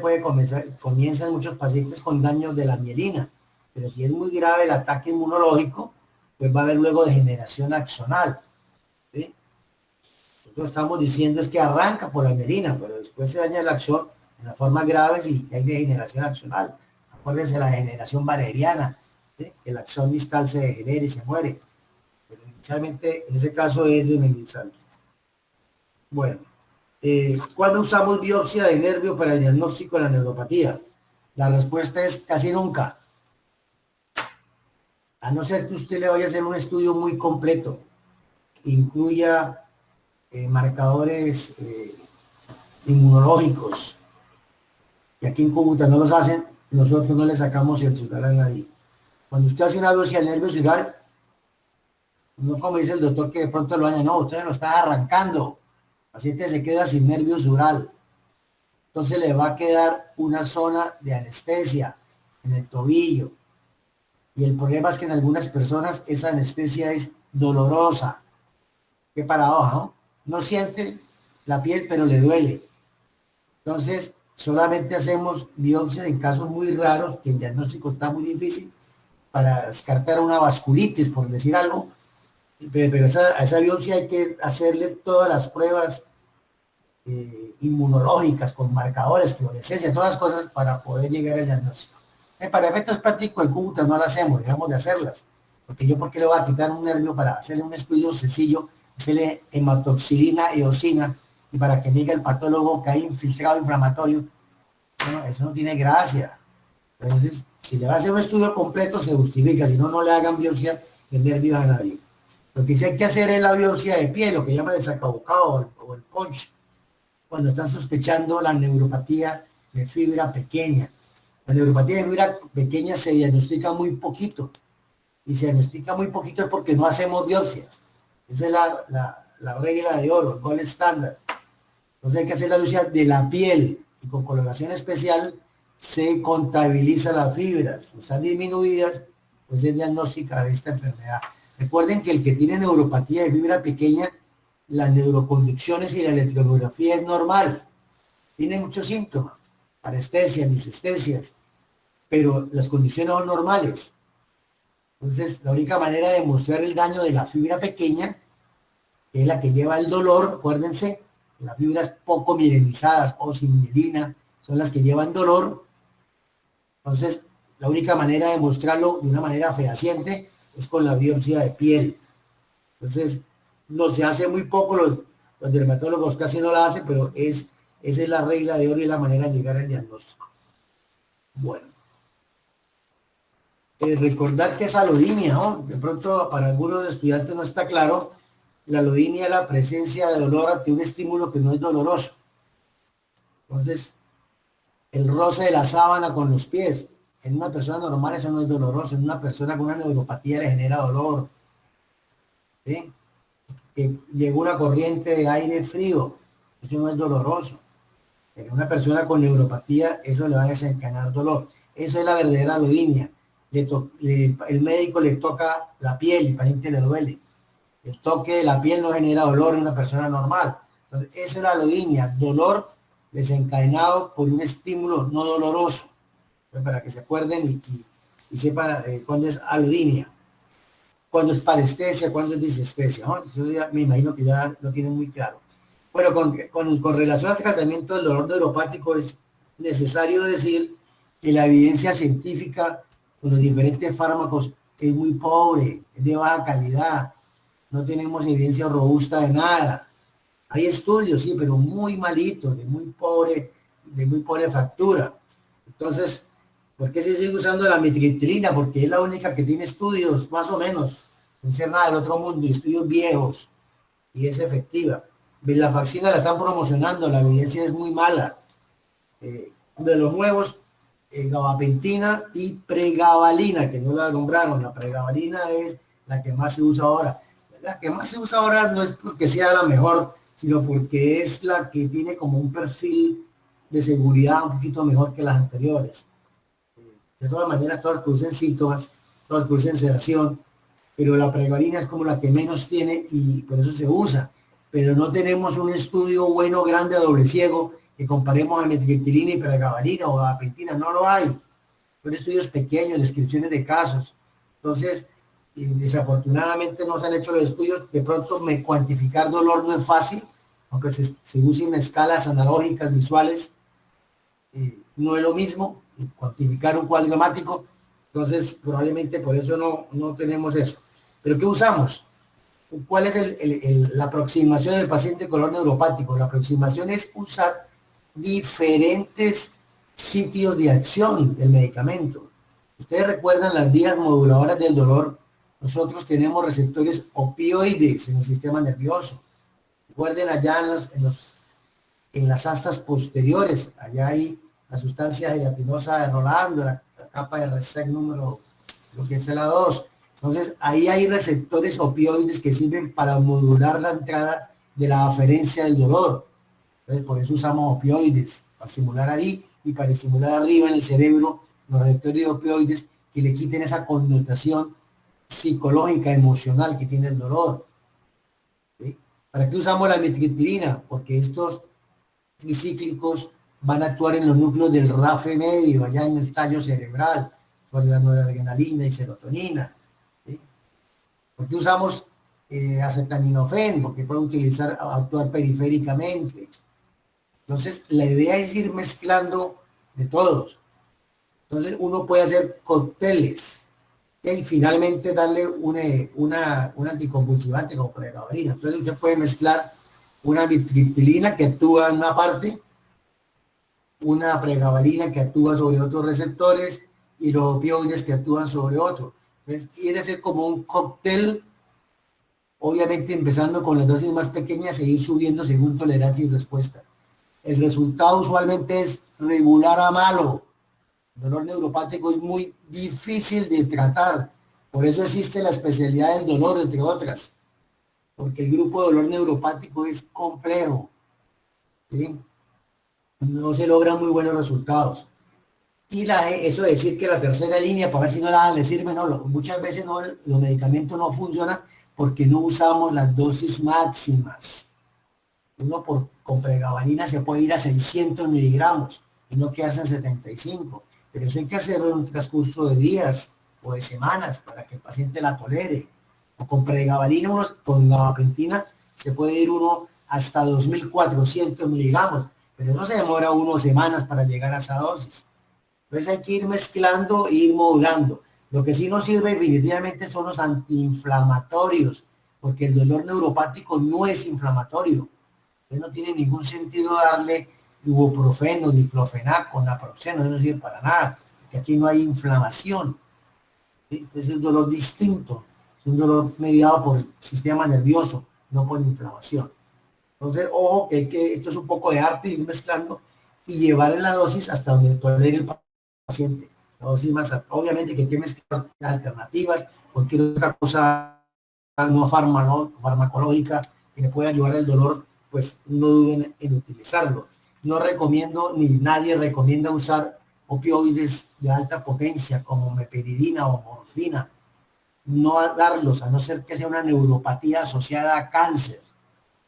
comienza en muchos pacientes con daño de la mielina, pero si es muy grave el ataque inmunológico, pues va a haber luego degeneración axonal. ¿Sí? Lo que estamos diciendo es que arranca por la mielina, pero después se daña el axón en las formas graves y hay degeneración axonal. Acuérdense de la degeneración valeriana, ¿sí? El axón distal se degenera y se muere. Pero inicialmente, en ese caso, es desmilizante. Bueno. ¿Cuándo usamos biopsia de nervio para el diagnóstico de la neuropatía? La respuesta es casi nunca. A no ser que usted le vaya a hacer un estudio muy completo, que incluya marcadores inmunológicos, y aquí en Cúcuta no los hacen, nosotros no le sacamos el sugar a nadie. Cuando usted hace una biopsia del nervio sugar, no como dice el doctor que de pronto lo daña, no, usted lo está arrancando. El paciente se queda sin nervio sural. Entonces le va a quedar una zona de anestesia en el tobillo. Y el problema es que en algunas personas esa anestesia es dolorosa. Qué paradoja, ¿no? No siente la piel, pero le duele. Entonces, solamente hacemos biopsias en casos muy raros, que el diagnóstico está muy difícil, para descartar una vasculitis, por decir algo. Pero a esa biopsia hay que hacerle todas las pruebas inmunológicas, con marcadores, fluorescencia, todas las cosas para poder llegar al diagnóstico. Para efectos prácticos en Cúcuta no las hacemos, dejamos de hacerlas. Porque yo, ¿por qué le voy a quitar un nervio para hacerle un estudio sencillo es el hematoxilina eosina, y para que diga el patólogo que hay infiltrado inflamatorio, bueno, eso no tiene gracia. Entonces, si le va a hacer un estudio completo, se justifica, si no, no le hagan biopsia de nervios a nadie. Lo que sí hay que hacer es la biopsia de piel, lo que llaman el sacabocado o el punch, cuando están sospechando la neuropatía de fibra pequeña. La neuropatía de fibra pequeña se diagnostica muy poquito, y se diagnostica muy poquito es porque no hacemos biopsias. Esa es la regla de oro, el gold estándar. Entonces hay que hacer la biopsia de la piel, y con coloración especial se contabiliza las fibras. Si están disminuidas, pues es diagnóstica de esta enfermedad. Recuerden que el que tiene neuropatía de fibra pequeña, las neuroconducciones y la electromiografía es normal. Tiene muchos síntomas, parestesias, disestesias, pero las condiciones son normales. Entonces, la única manera de mostrar el daño de la fibra pequeña, que es la que lleva el dolor, acuérdense, las fibras poco mielinizadas o sin mielina son las que llevan dolor. Entonces, la única manera de mostrarlo de una manera fehaciente es con la biopsia de piel. Entonces, no se hace muy poco, los dermatólogos casi no la hacen, pero esa es la regla de oro y la manera de llegar al diagnóstico. Bueno. Recordar que es alodinia, ¿no? De pronto para algunos estudiantes no está claro. La alodinia es la presencia de dolor ante un estímulo que no es doloroso. Entonces, el roce de la sábana con los pies. En una persona normal eso no es doloroso. En una persona con una neuropatía le genera dolor. ¿Sí? Que llegó una corriente de aire frío. Eso no es doloroso. En una persona con neuropatía eso le va a desencadenar dolor. Eso es la verdadera alodinia. El médico le toca la piel y el paciente le duele. El toque de la piel no genera dolor en una persona normal. Entonces, eso es la alodinia, dolor desencadenado por un estímulo no doloroso. Entonces, para que se acuerden y sepan cuándo es alodinia, cuándo es parestesia, cuándo es disestesia, ¿no? Eso ya, me imagino que ya lo tienen muy claro. Bueno, con relación al tratamiento del dolor neuropático es necesario decir que la evidencia científica con los diferentes fármacos es muy pobre, es de baja calidad, no tenemos evidencia robusta de nada. Hay estudios, sí, pero muy malitos, de muy pobre factura. Entonces, ¿por qué se sigue usando la mitriptilina? Porque es la única que tiene estudios, más o menos, sin ser nada del otro mundo, y estudios viejos, y es efectiva. La vaccina la están promocionando, la evidencia es muy mala. De los nuevos, gabapentina y pregabalina, que no la nombraron. La pregabalina es la que más se usa ahora. La que más se usa ahora no es porque sea la mejor, sino porque es la que tiene como un perfil de seguridad un poquito mejor que las anteriores. De todas maneras, todas producen síntomas, todas producen sedación, pero la pregabalina es como la que menos tiene y por eso se usa. Pero no tenemos un estudio bueno, grande, doble ciego, que comparemos a metriptilina y pregabalina o gabapentina, no lo hay. Son estudios pequeños, descripciones de casos. Entonces, desafortunadamente no se han hecho los estudios. De pronto, cuantificar dolor no es fácil, aunque se usen escalas analógicas visuales, no es lo mismo cuantificar un cuadro hemático. Entonces, probablemente por eso no tenemos eso. ¿Pero qué usamos? ¿Cuál es la aproximación del paciente con dolor neuropático? La aproximación es usar diferentes sitios de acción del medicamento. Ustedes recuerdan las vías moduladoras del dolor. Nosotros tenemos receptores opioides en el sistema nervioso. Recuerden allá en las astas posteriores, allá hay la sustancia gelatinosa de Rolando, la capa de RSEC número, lo que es la 2. Entonces, ahí hay receptores opioides que sirven para modular la entrada de la aferencia del dolor. Entonces, por eso usamos opioides, para estimular ahí y para estimular arriba en el cerebro los receptores opioides que le quiten esa connotación psicológica, emocional que tiene el dolor. ¿Sí? ¿Para qué usamos la metriptilina? Porque estos tricíclicos van a actuar en los núcleos del RAFE medio, allá en el tallo cerebral, por la noradrenalina y serotonina. ¿Sí? ¿Por qué usamos acetaminofén? Porque puede actuar periféricamente. Entonces, la idea es ir mezclando de todos. Entonces, uno puede hacer cócteles. y finalmente darle un anticonvulsivante como pregabalina. Entonces usted puede mezclar una amitriptilina que actúa en una parte, una pregabalina que actúa sobre otros receptores y los opioides que actúan sobre otros. Entonces quiere ser como un cóctel, obviamente empezando con las dosis más pequeñas e ir subiendo según tolerancia y respuesta. El resultado usualmente es regular a malo. El dolor neuropático es muy difícil de tratar. Por eso existe la especialidad del dolor, entre otras. Porque el grupo de dolor neuropático es complejo. ¿Sí? No se logran muy buenos resultados. Y eso de decir que la tercera línea, para ver si no le sirve, no, muchas veces no, los medicamentos no funcionan porque no usamos las dosis máximas. Uno con pregabalina se puede ir a 600 miligramos y no quedarse en 75, pero eso hay que hacerlo en un transcurso de días o de semanas para que el paciente la tolere. O con pregabalina, con gabapentina, se puede ir uno hasta 2.400 miligramos, pero no se demora uno semanas para llegar a esa dosis. Entonces hay que ir mezclando e ir modulando. Lo que sí nos sirve definitivamente son los antiinflamatorios, porque el dolor neuropático no es inflamatorio. Entonces no tiene ningún sentido darle ibuprofeno, diclofenaco, naproxeno, no sirve para nada, porque aquí no hay inflamación. ¿Sí? Entonces es un dolor distinto, es un dolor mediado por el sistema nervioso, no por inflamación. Entonces, ojo, que esto es un poco de arte, ir mezclando y llevar la dosis hasta donde tolere el paciente. La dosis más alta. Obviamente que hay que mezclar alternativas, cualquier otra cosa no farmacológica que le pueda ayudar al dolor, pues no duden en utilizarlo. No recomiendo, ni nadie recomienda usar opioides de alta potencia como meperidina o morfina. No darlos, a no ser que sea una neuropatía asociada a cáncer.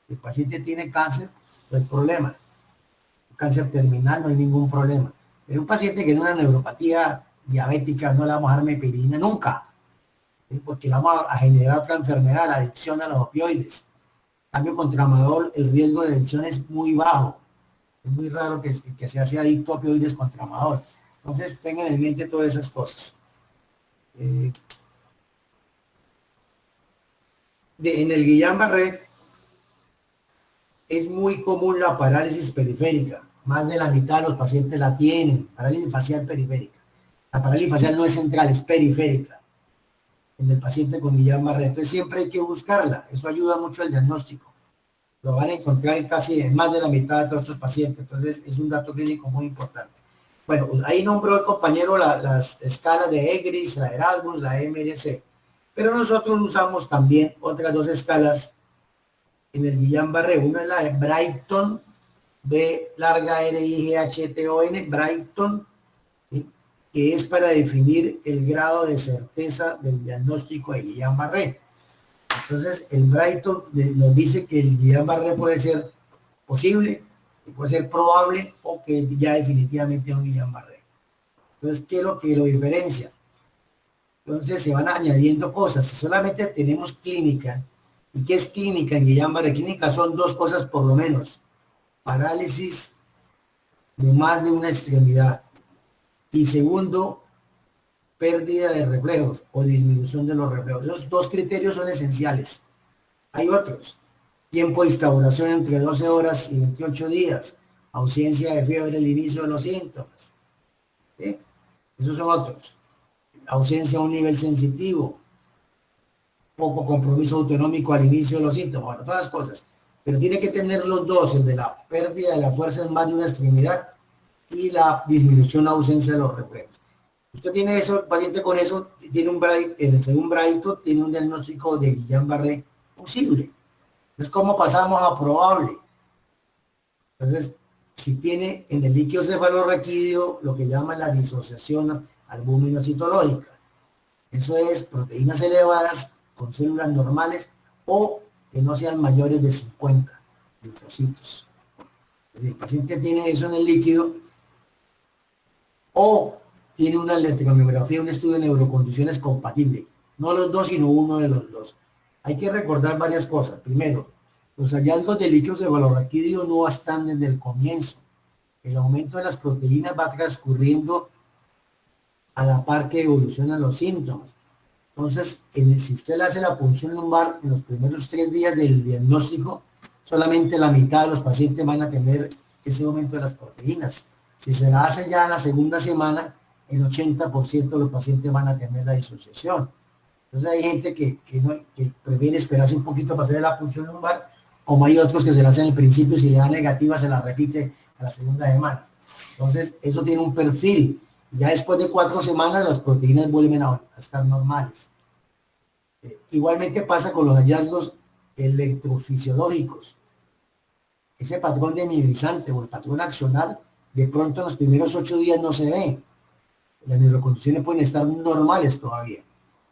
Si el paciente tiene cáncer, no hay problema. Cáncer terminal, no hay ningún problema. Pero un paciente que tiene una neuropatía diabética, no le vamos a dar meperidina nunca, ¿sí? Porque le vamos a generar otra enfermedad, la adicción a los opioides. En cambio, con tramadol, el riesgo de adicción es muy bajo. Es muy raro que se hace adicto a opioides con tramadol. Entonces, tengan en mente todas esas cosas. En el Guillain-Barré es muy común la parálisis periférica. Más de la mitad de los pacientes la tienen, parálisis facial periférica. La parálisis facial no es central, es periférica en el paciente con Guillain-Barré. Entonces siempre hay que buscarla. Eso ayuda mucho al diagnóstico. Lo van a encontrar en más de la mitad de todos estos pacientes. Entonces es un dato clínico muy importante. Bueno, pues ahí nombró el compañero las escalas de EGRIS, la Erasmus, la MRC. Pero nosotros usamos también otras dos escalas en el Guillain-Barré. Una es la de Brighton, B larga R-I-G-H-T-O-N, Brighton, ¿sí? Que es para definir el grado de certeza del diagnóstico de Guillain-Barré. Entonces, el Brighton nos dice que el Guillain-Barré puede ser posible, que puede ser probable o que ya definitivamente es un Guillain-Barré. Entonces, ¿qué es lo que lo diferencia? Entonces, se van añadiendo cosas. Si solamente tenemos clínica, ¿y qué es clínica en Guillain-Barré? Clínica son dos cosas por lo menos. Parálisis de más de una extremidad. Y segundo, pérdida de reflejos o disminución de los reflejos. Esos dos criterios son esenciales. Hay otros. Tiempo de instauración entre 12 horas y 28 días. Ausencia de fiebre al inicio de los síntomas. ¿Sí? Esos son otros. Ausencia a un nivel sensitivo. Poco compromiso autonómico al inicio de los síntomas. Bueno, todas las cosas. Pero tiene que tener los dos, el de la pérdida de la fuerza en más de una extremidad y la disminución o ausencia de los reflejos. Usted tiene eso, el paciente con eso, tiene según Brighton, tiene un diagnóstico de Guillain-Barré posible. Entonces, ¿cómo pasamos a probable? Entonces, si tiene en el líquido cefalorraquídeo lo que llaman la disociación albúmino-citológica. Eso es proteínas elevadas con células normales o que no sean mayores de 50 linfocitos. El paciente tiene eso en el líquido o tiene una electromiografía, un estudio de neurocondiciones compatible. No los dos, sino uno de los dos. Hay que recordar varias cosas. Primero, los hallazgos de líquidos cefalorraquídeo no están desde el comienzo. El aumento de las proteínas va transcurriendo a la par que evolucionan los síntomas. Entonces, si usted le hace la punción lumbar en los primeros 3 días del diagnóstico, solamente la mitad de los pacientes van a tener ese aumento de las proteínas. Si se la hace ya en la segunda semana, el 80% de los pacientes van a tener la disociación. Entonces hay gente que prefiere esperarse un poquito para hacer la punción lumbar, como hay otros que se la hacen al principio, si le da negativa se la repite a la segunda semana. Entonces eso tiene un perfil. Ya después de 4 semanas las proteínas vuelven a estar normales. Igualmente pasa con los hallazgos electrofisiológicos. Ese patrón de mimetizante o el patrón accional, de pronto en los primeros 8 días no se ve. Las neuroconducciones pueden estar normales todavía.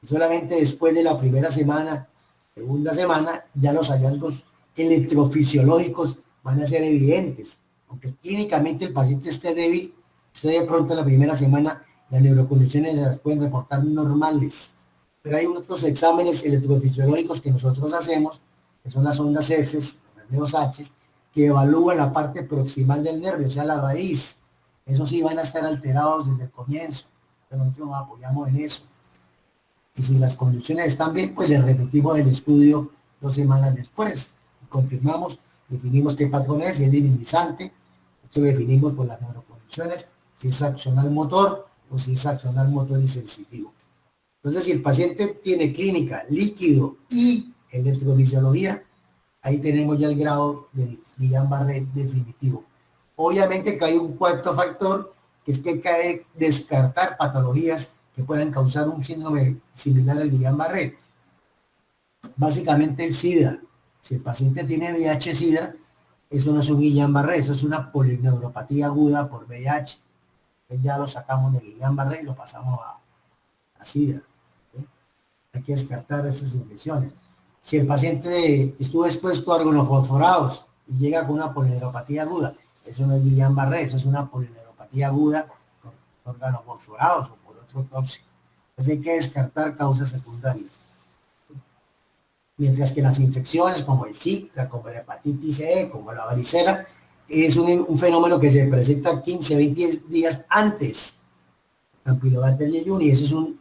Y solamente después de la primera semana, segunda semana, ya los hallazgos electrofisiológicos van a ser evidentes. Aunque clínicamente el paciente esté débil, usted de pronto en la primera semana las neuroconducciones las pueden reportar normales. Pero hay otros exámenes electrofisiológicos que nosotros hacemos, que son las ondas F, los nervios H, que evalúan la parte proximal del nervio, o sea, la raíz. Eso sí van a estar alterados desde el comienzo, pero nosotros nos apoyamos en eso. Y si las condiciones están bien, pues le repetimos el estudio 2 semanas después. Confirmamos, definimos qué patrón es, si es divinizante, esto lo definimos por las neurocondiciones, si es accional motor o si es accional motor insensitivo. Entonces, si el paciente tiene clínica, líquido y electrofisiología, ahí tenemos ya el grado de Guillain-Barré definitivo. Obviamente que hay un cuarto factor, que es que hay que descartar patologías que puedan causar un síndrome similar al Guillain-Barré. Básicamente el SIDA. Si el paciente tiene VIH-SIDA, eso no es un Guillain-Barré, eso es una polineuropatía aguda por VIH. Entonces ya lo sacamos de Guillain-Barré y lo pasamos a SIDA. ¿Sí? Hay que descartar esas infecciones. Si el paciente estuvo expuesto a organofosforados y llega con una polineuropatía aguda, eso no es Guillain-Barré, eso es una polineuropatía aguda por organofosforados o por otro tóxico. Entonces hay que descartar causas secundarias. Mientras que las infecciones como el Zika, como la hepatitis C, como la varicela, es un fenómeno que se presenta 15, 20 días antes. Campylobacter jejuni, y eso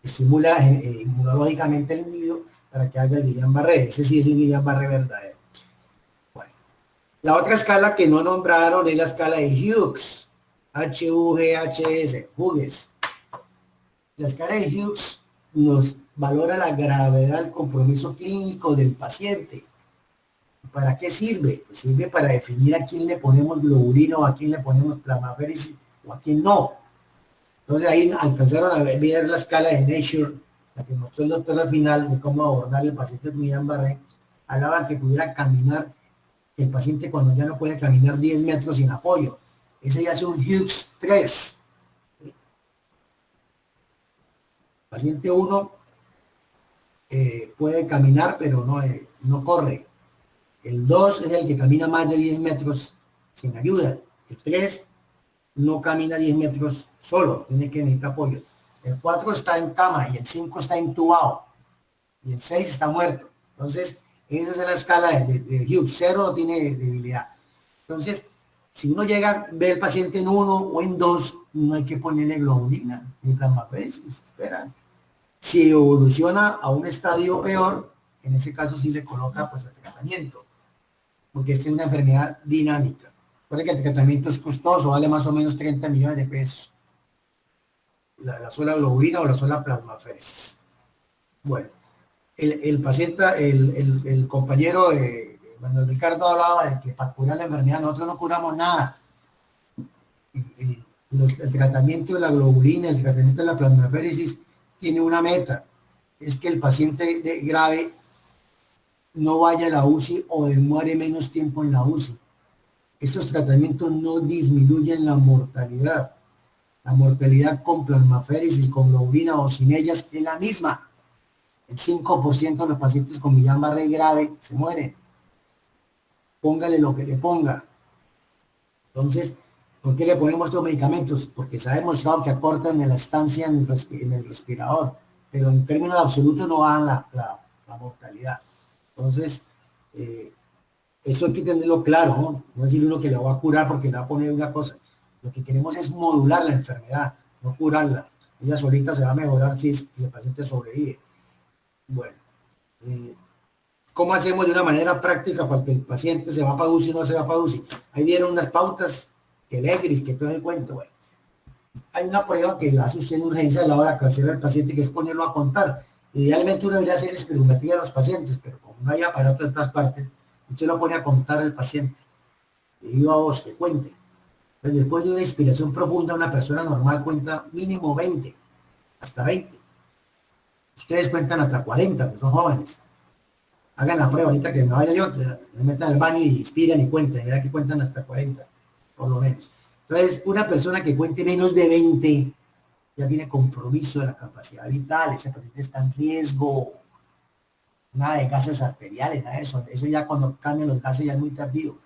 estimula inmunológicamente el individuo para que haga el Guillain-Barré. Ese sí es un Guillain-Barré verdadero. Bueno, la otra escala que no nombraron es la escala de Hughes. H-U-G-H-S, Hughes. La escala de Hughes nos valora la gravedad del compromiso clínico del paciente. ¿Para qué sirve? Pues sirve para definir a quién le ponemos globulina o a quién le ponemos plasmaféresis o a quién no. Entonces ahí alcanzaron a ver la escala de Nature, la que mostró el doctor al final de cómo abordar el paciente con Guillain-Barré. Hablaban que pudiera caminar el paciente cuando ya no puede caminar 10 metros sin apoyo. Ese ya es un Hughes 3. Paciente 1 puede caminar, pero no corre. El 2 es el que camina más de 10 metros sin ayuda. El 3 no camina 10 metros solo, tiene que necesitar apoyo. El 4 está en cama y el 5 está intubado. Y el 6 está muerto. Entonces, esa es la escala de Hughes. 0 no tiene debilidad. Entonces, si uno llega, ve el paciente en 1 o en 2, no hay que ponerle globulina ni plasmaféresis. Espera. Si evoluciona a un estadio peor, en ese caso sí le coloca pues el tratamiento, porque esta es una enfermedad dinámica. Recuerda que el tratamiento es costoso, vale más o menos 30 millones de pesos. La sola globulina o la sola plasmaféresis. Bueno, el paciente, el compañero Manuel Ricardo hablaba de que para curar la enfermedad nosotros no curamos nada. El tratamiento de la globulina, el tratamiento de la plasmaféresis tiene una meta, es que el paciente grave no vaya a la UCI o demore menos tiempo en la UCI. Estos tratamientos no disminuyen la mortalidad. La mortalidad con plasmaféresis, con globulina o sin ellas es la misma. El 5% de los pacientes con Guillain-Barré grave se mueren. Póngale lo que le ponga. Entonces, ¿por qué le ponemos estos medicamentos? Porque se ha demostrado que acortan la estancia en el respirador, pero en términos absolutos no bajan la mortalidad. Entonces, eso hay que tenerlo claro, ¿no? No decir uno que le va a curar porque le va a poner una cosa. Lo que queremos es modular la enfermedad, no curarla. ella solita se va a mejorar si el paciente sobrevive. Bueno, ¿cómo hacemos de una manera práctica para que el paciente se va para UCI o no se va para UCI? Ahí dieron unas pautas, que el EGRIS, que todo el cuento. Bueno, hay una prueba que la hace usted en urgencia a la hora de hacer al paciente, que es ponerlo a contar. Idealmente uno debería hacer espirometría a los pacientes, pero como no hay aparato en todas partes, usted lo pone a contar al paciente. Le digo a vos que cuente. Pero después de una inspiración profunda, una persona normal cuenta mínimo 20, hasta 20. Ustedes cuentan hasta 40, pues son jóvenes. Hagan la prueba ahorita que me vaya yo, se metan al baño y inspiran y cuenten, ¿verdad? Que cuentan hasta 40, por lo menos. Entonces, una persona que cuente menos de 20 ya tiene compromiso de la capacidad vital, ese paciente está en riesgo, nada de gases arteriales, nada de eso. Eso ya cuando cambian los gases ya es muy tardío.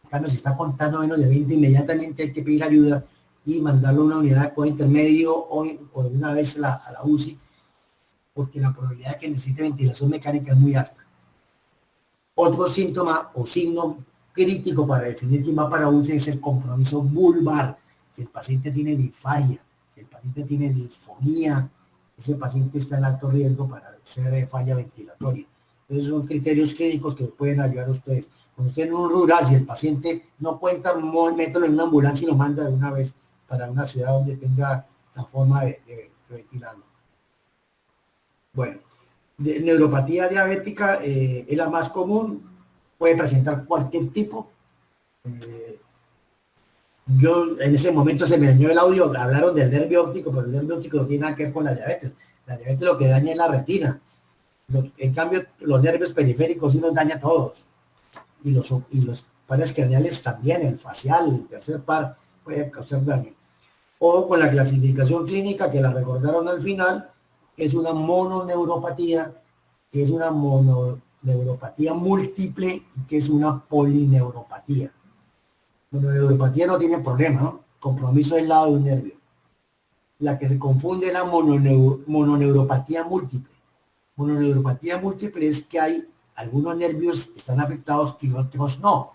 En cambio, si está contando menos de 20, inmediatamente hay que pedir ayuda y mandarlo a una unidad de cuidado intermedio o de una vez a la UCI, porque la probabilidad de que necesite ventilación mecánica es muy alta. Otro síntoma o signo crítico para definir quién va para UCI es el compromiso vulvar. Si el paciente tiene disfagia, si el paciente tiene disfonía, ese paciente está en alto riesgo para ser falla ventilatoria. Esos son criterios clínicos que pueden ayudar a ustedes. Cuando estén en un rural, si el paciente no cuenta, mételo en una ambulancia y lo manda de una vez para una ciudad donde tenga la forma de ventilarlo. Bueno, neuropatía diabética es la más común, puede presentar cualquier tipo. Yo en ese momento se me dañó el audio, hablaron del nervio óptico, pero el nervio óptico no tiene nada que ver con la diabetes. La diabetes lo que daña es la retina. En cambio, los nervios periféricos sí nos daña a todos. Y los pares craneales también, el facial, el tercer par, puede causar daño. O con la clasificación clínica que la recordaron al final, es una mononeuropatía, que es una mononeuropatía múltiple y que es una polineuropatía. Mononeuropatía no tiene problema, ¿no? Compromiso del lado de un nervio. La que se confunde es la mononeuropatía múltiple. Mononeuropatía múltiple es que hay algunos nervios que están afectados y otros no.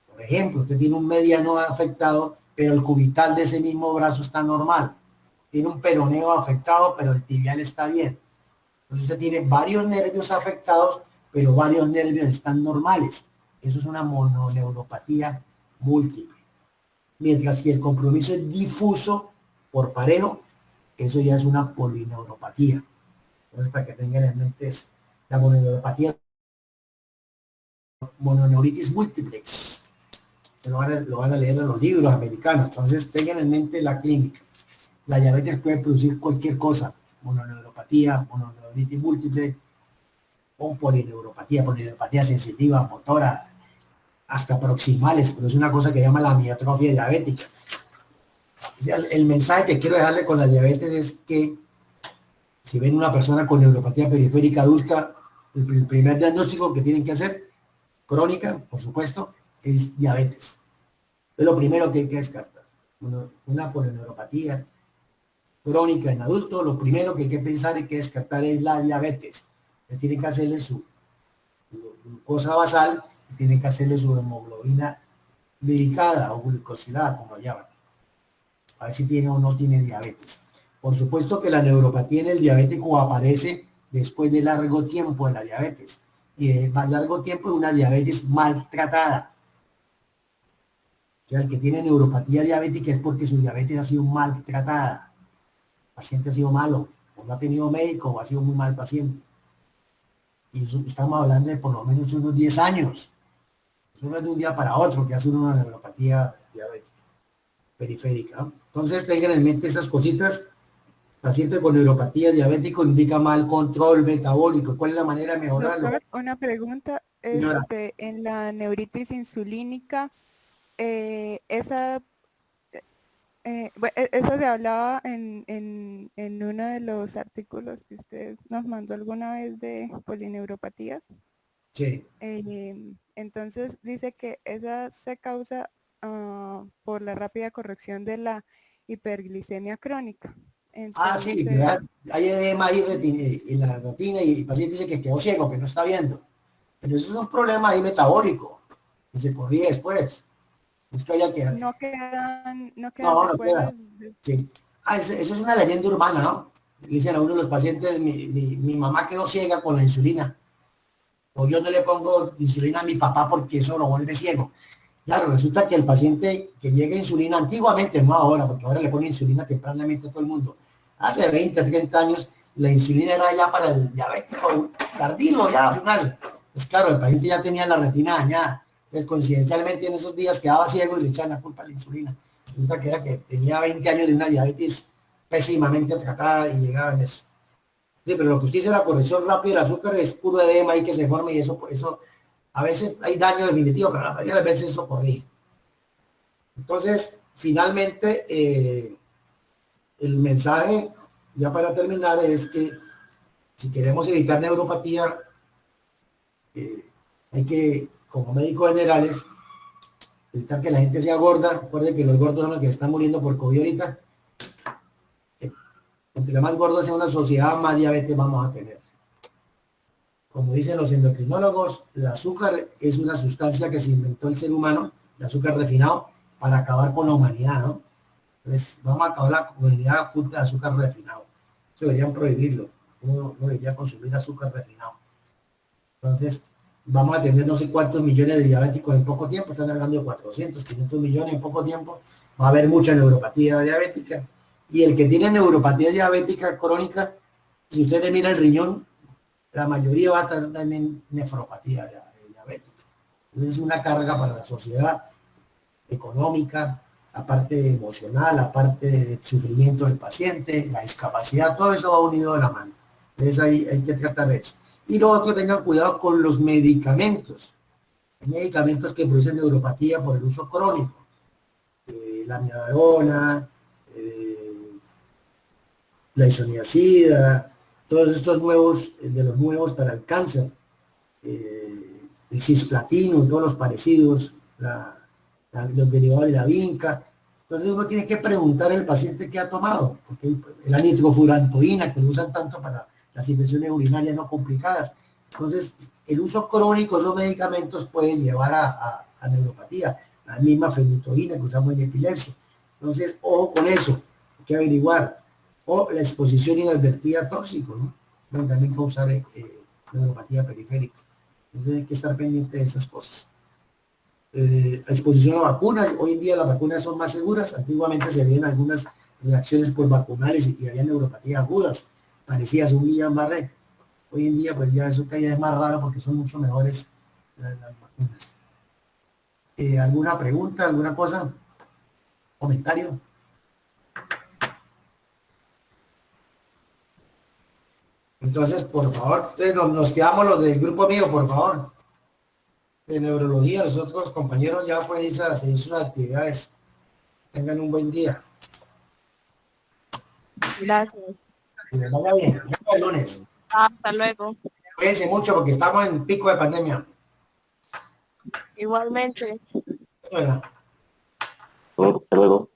Por ejemplo, usted tiene un mediano afectado, pero el cubital de ese mismo brazo está normal. Tiene un peroneo afectado, pero el tibial está bien. Entonces usted tiene varios nervios afectados, pero varios nervios están normales. Eso es una mononeuropatía múltiple. Mientras que el compromiso es difuso por parejo, eso ya es una polineuropatía. Entonces, para que tengan en mente eso. La mononeuropatía, mononeuritis múltiplex. Lo van a leer en los libros americanos. Entonces, tengan en mente la clínica. La diabetes puede producir cualquier cosa. Mononeuropatía, mononeuritis múltiple o polineuropatía sensitiva, motora, hasta proximales, pero es una cosa que llama la amiotrofia diabética. O sea, el mensaje que quiero dejarle con la diabetes es que si ven una persona con neuropatía periférica adulta, el primer diagnóstico que tienen que hacer, crónica, por supuesto, es diabetes. Es lo primero que hay que descartar. Una polineuropatía crónica en adulto, lo primero que hay que pensar y que descartar es la diabetes. Entonces tienen que hacerle su glucosa basal, tienen que hacerle su hemoglobina glicada o glicosilada, como lo llaman. A ver si tiene o no tiene diabetes. Por supuesto que la neuropatía en el diabético aparece después de largo tiempo de la diabetes. Y de más largo tiempo de una diabetes maltratada. O sea, el que tiene neuropatía diabética es porque su diabetes ha sido maltratada. El paciente ha sido malo, o no ha tenido médico, o ha sido muy mal paciente. Y eso, estamos hablando de por lo menos unos 10 años. Eso no es de un día para otro que hace una neuropatía diabética periférica, ¿no? Entonces tengan en mente esas cositas. Paciente con neuropatía diabético indica mal control metabólico. ¿Cuál es la manera de mejorarlo? Doctor, una pregunta, Señora, en la neuritis insulínica, esa, eso se hablaba en uno de los artículos que usted nos mandó alguna vez de polineuropatías. sí. Entonces dice que esa se causa por la rápida corrección de la hiperglicemia crónica. Sí, Entonces, hay edema ahí en la retina y el paciente dice que quedó ciego, que no está viendo. Pero eso es un problema ahí metabólico, que se corrige después. Es que haya que... no quedan No, no secuelas. queda. Sí. Eso es una leyenda urbana, ¿no? Le dicen a uno de los pacientes, mi mamá quedó ciega con la insulina. O yo no le pongo insulina a mi papá porque eso lo vuelve ciego. Claro, resulta que el paciente que llega a insulina antiguamente, no ahora, porque ahora le pone insulina tempranamente a todo el mundo. Hace 20, 30 años, la insulina era ya para el diabético tardío, ya al final. Pues claro, el paciente ya tenía la retina dañada. Entonces, coincidencialmente en esos días quedaba ciego y le echaban la culpa a la insulina. Resulta que era que tenía 20 años de una diabetes pésimamente tratada y llegaba en eso. Sí, pero lo que usted dice, la corrección rápida del azúcar es puro edema ahí que se forma y eso a veces hay daño definitivo, pero la mayoría de las veces eso corrige. Entonces, finalmente, el mensaje, ya para terminar, es que si queremos evitar neuropatía, hay que, como médicos generales, evitar que la gente sea gorda. Recuerden que los gordos son los que están muriendo por COVID ahorita. Entre más gordos sea una sociedad, más diabetes vamos a tener. Como dicen los endocrinólogos, el azúcar es una sustancia que se inventó el ser humano, el azúcar refinado, para acabar con la humanidad, ¿no? Entonces, vamos a acabar la comunidad oculta de azúcar refinado. Eso deberían prohibirlo. Uno no debería consumir azúcar refinado. Entonces, vamos a tener no sé cuántos millones de diabéticos en poco tiempo. Están hablando de 400, 500 millones en poco tiempo. Va a haber mucha neuropatía diabética. Y el que tiene neuropatía diabética crónica, si usted le mira el riñón, la mayoría va a tener también nefropatía diabética. Entonces es una carga para la sociedad económica, la parte emocional, la parte de sufrimiento del paciente, la discapacidad, todo eso va unido de la mano. Entonces hay que tratar eso. Y lo otro, tengan cuidado con los medicamentos. Hay medicamentos que producen neuropatía por el uso crónico. La midazolam, la isoniazida, todos estos nuevos, de los nuevos para el cáncer, el cisplatino, todos los parecidos, los derivados de la vinca. Entonces uno tiene que preguntar al paciente qué ha tomado, porque la nitrofurantoína, que lo usan tanto para las infecciones urinarias no complicadas. Entonces, el uso crónico de esos medicamentos puede llevar a neuropatía, la misma fenitoína que usamos en epilepsia. Entonces, ojo con eso, hay que averiguar. O la exposición inadvertida a tóxicos, ¿no? Pueden también causar neuropatía periférica. Entonces hay que estar pendiente de esas cosas. La exposición a vacunas, hoy en día las vacunas son más seguras. Antiguamente se veían algunas reacciones por vacunales y había neuropatías agudas, parecidas a un Guillain-Barré. Hoy en día pues ya eso cada día es más raro porque son mucho mejores las vacunas. ¿Alguna pregunta, alguna cosa? ¿Comentario? Entonces, por favor, nos quedamos los del grupo mío, por favor. De neurología, los otros compañeros ya pueden irse a seguir sus actividades. Tengan un buen día. Gracias. Que les vaya bien. Nos vemos el lunes. Hasta luego. Cuídense mucho porque estamos en pico de pandemia. Igualmente. Bueno. Hasta luego.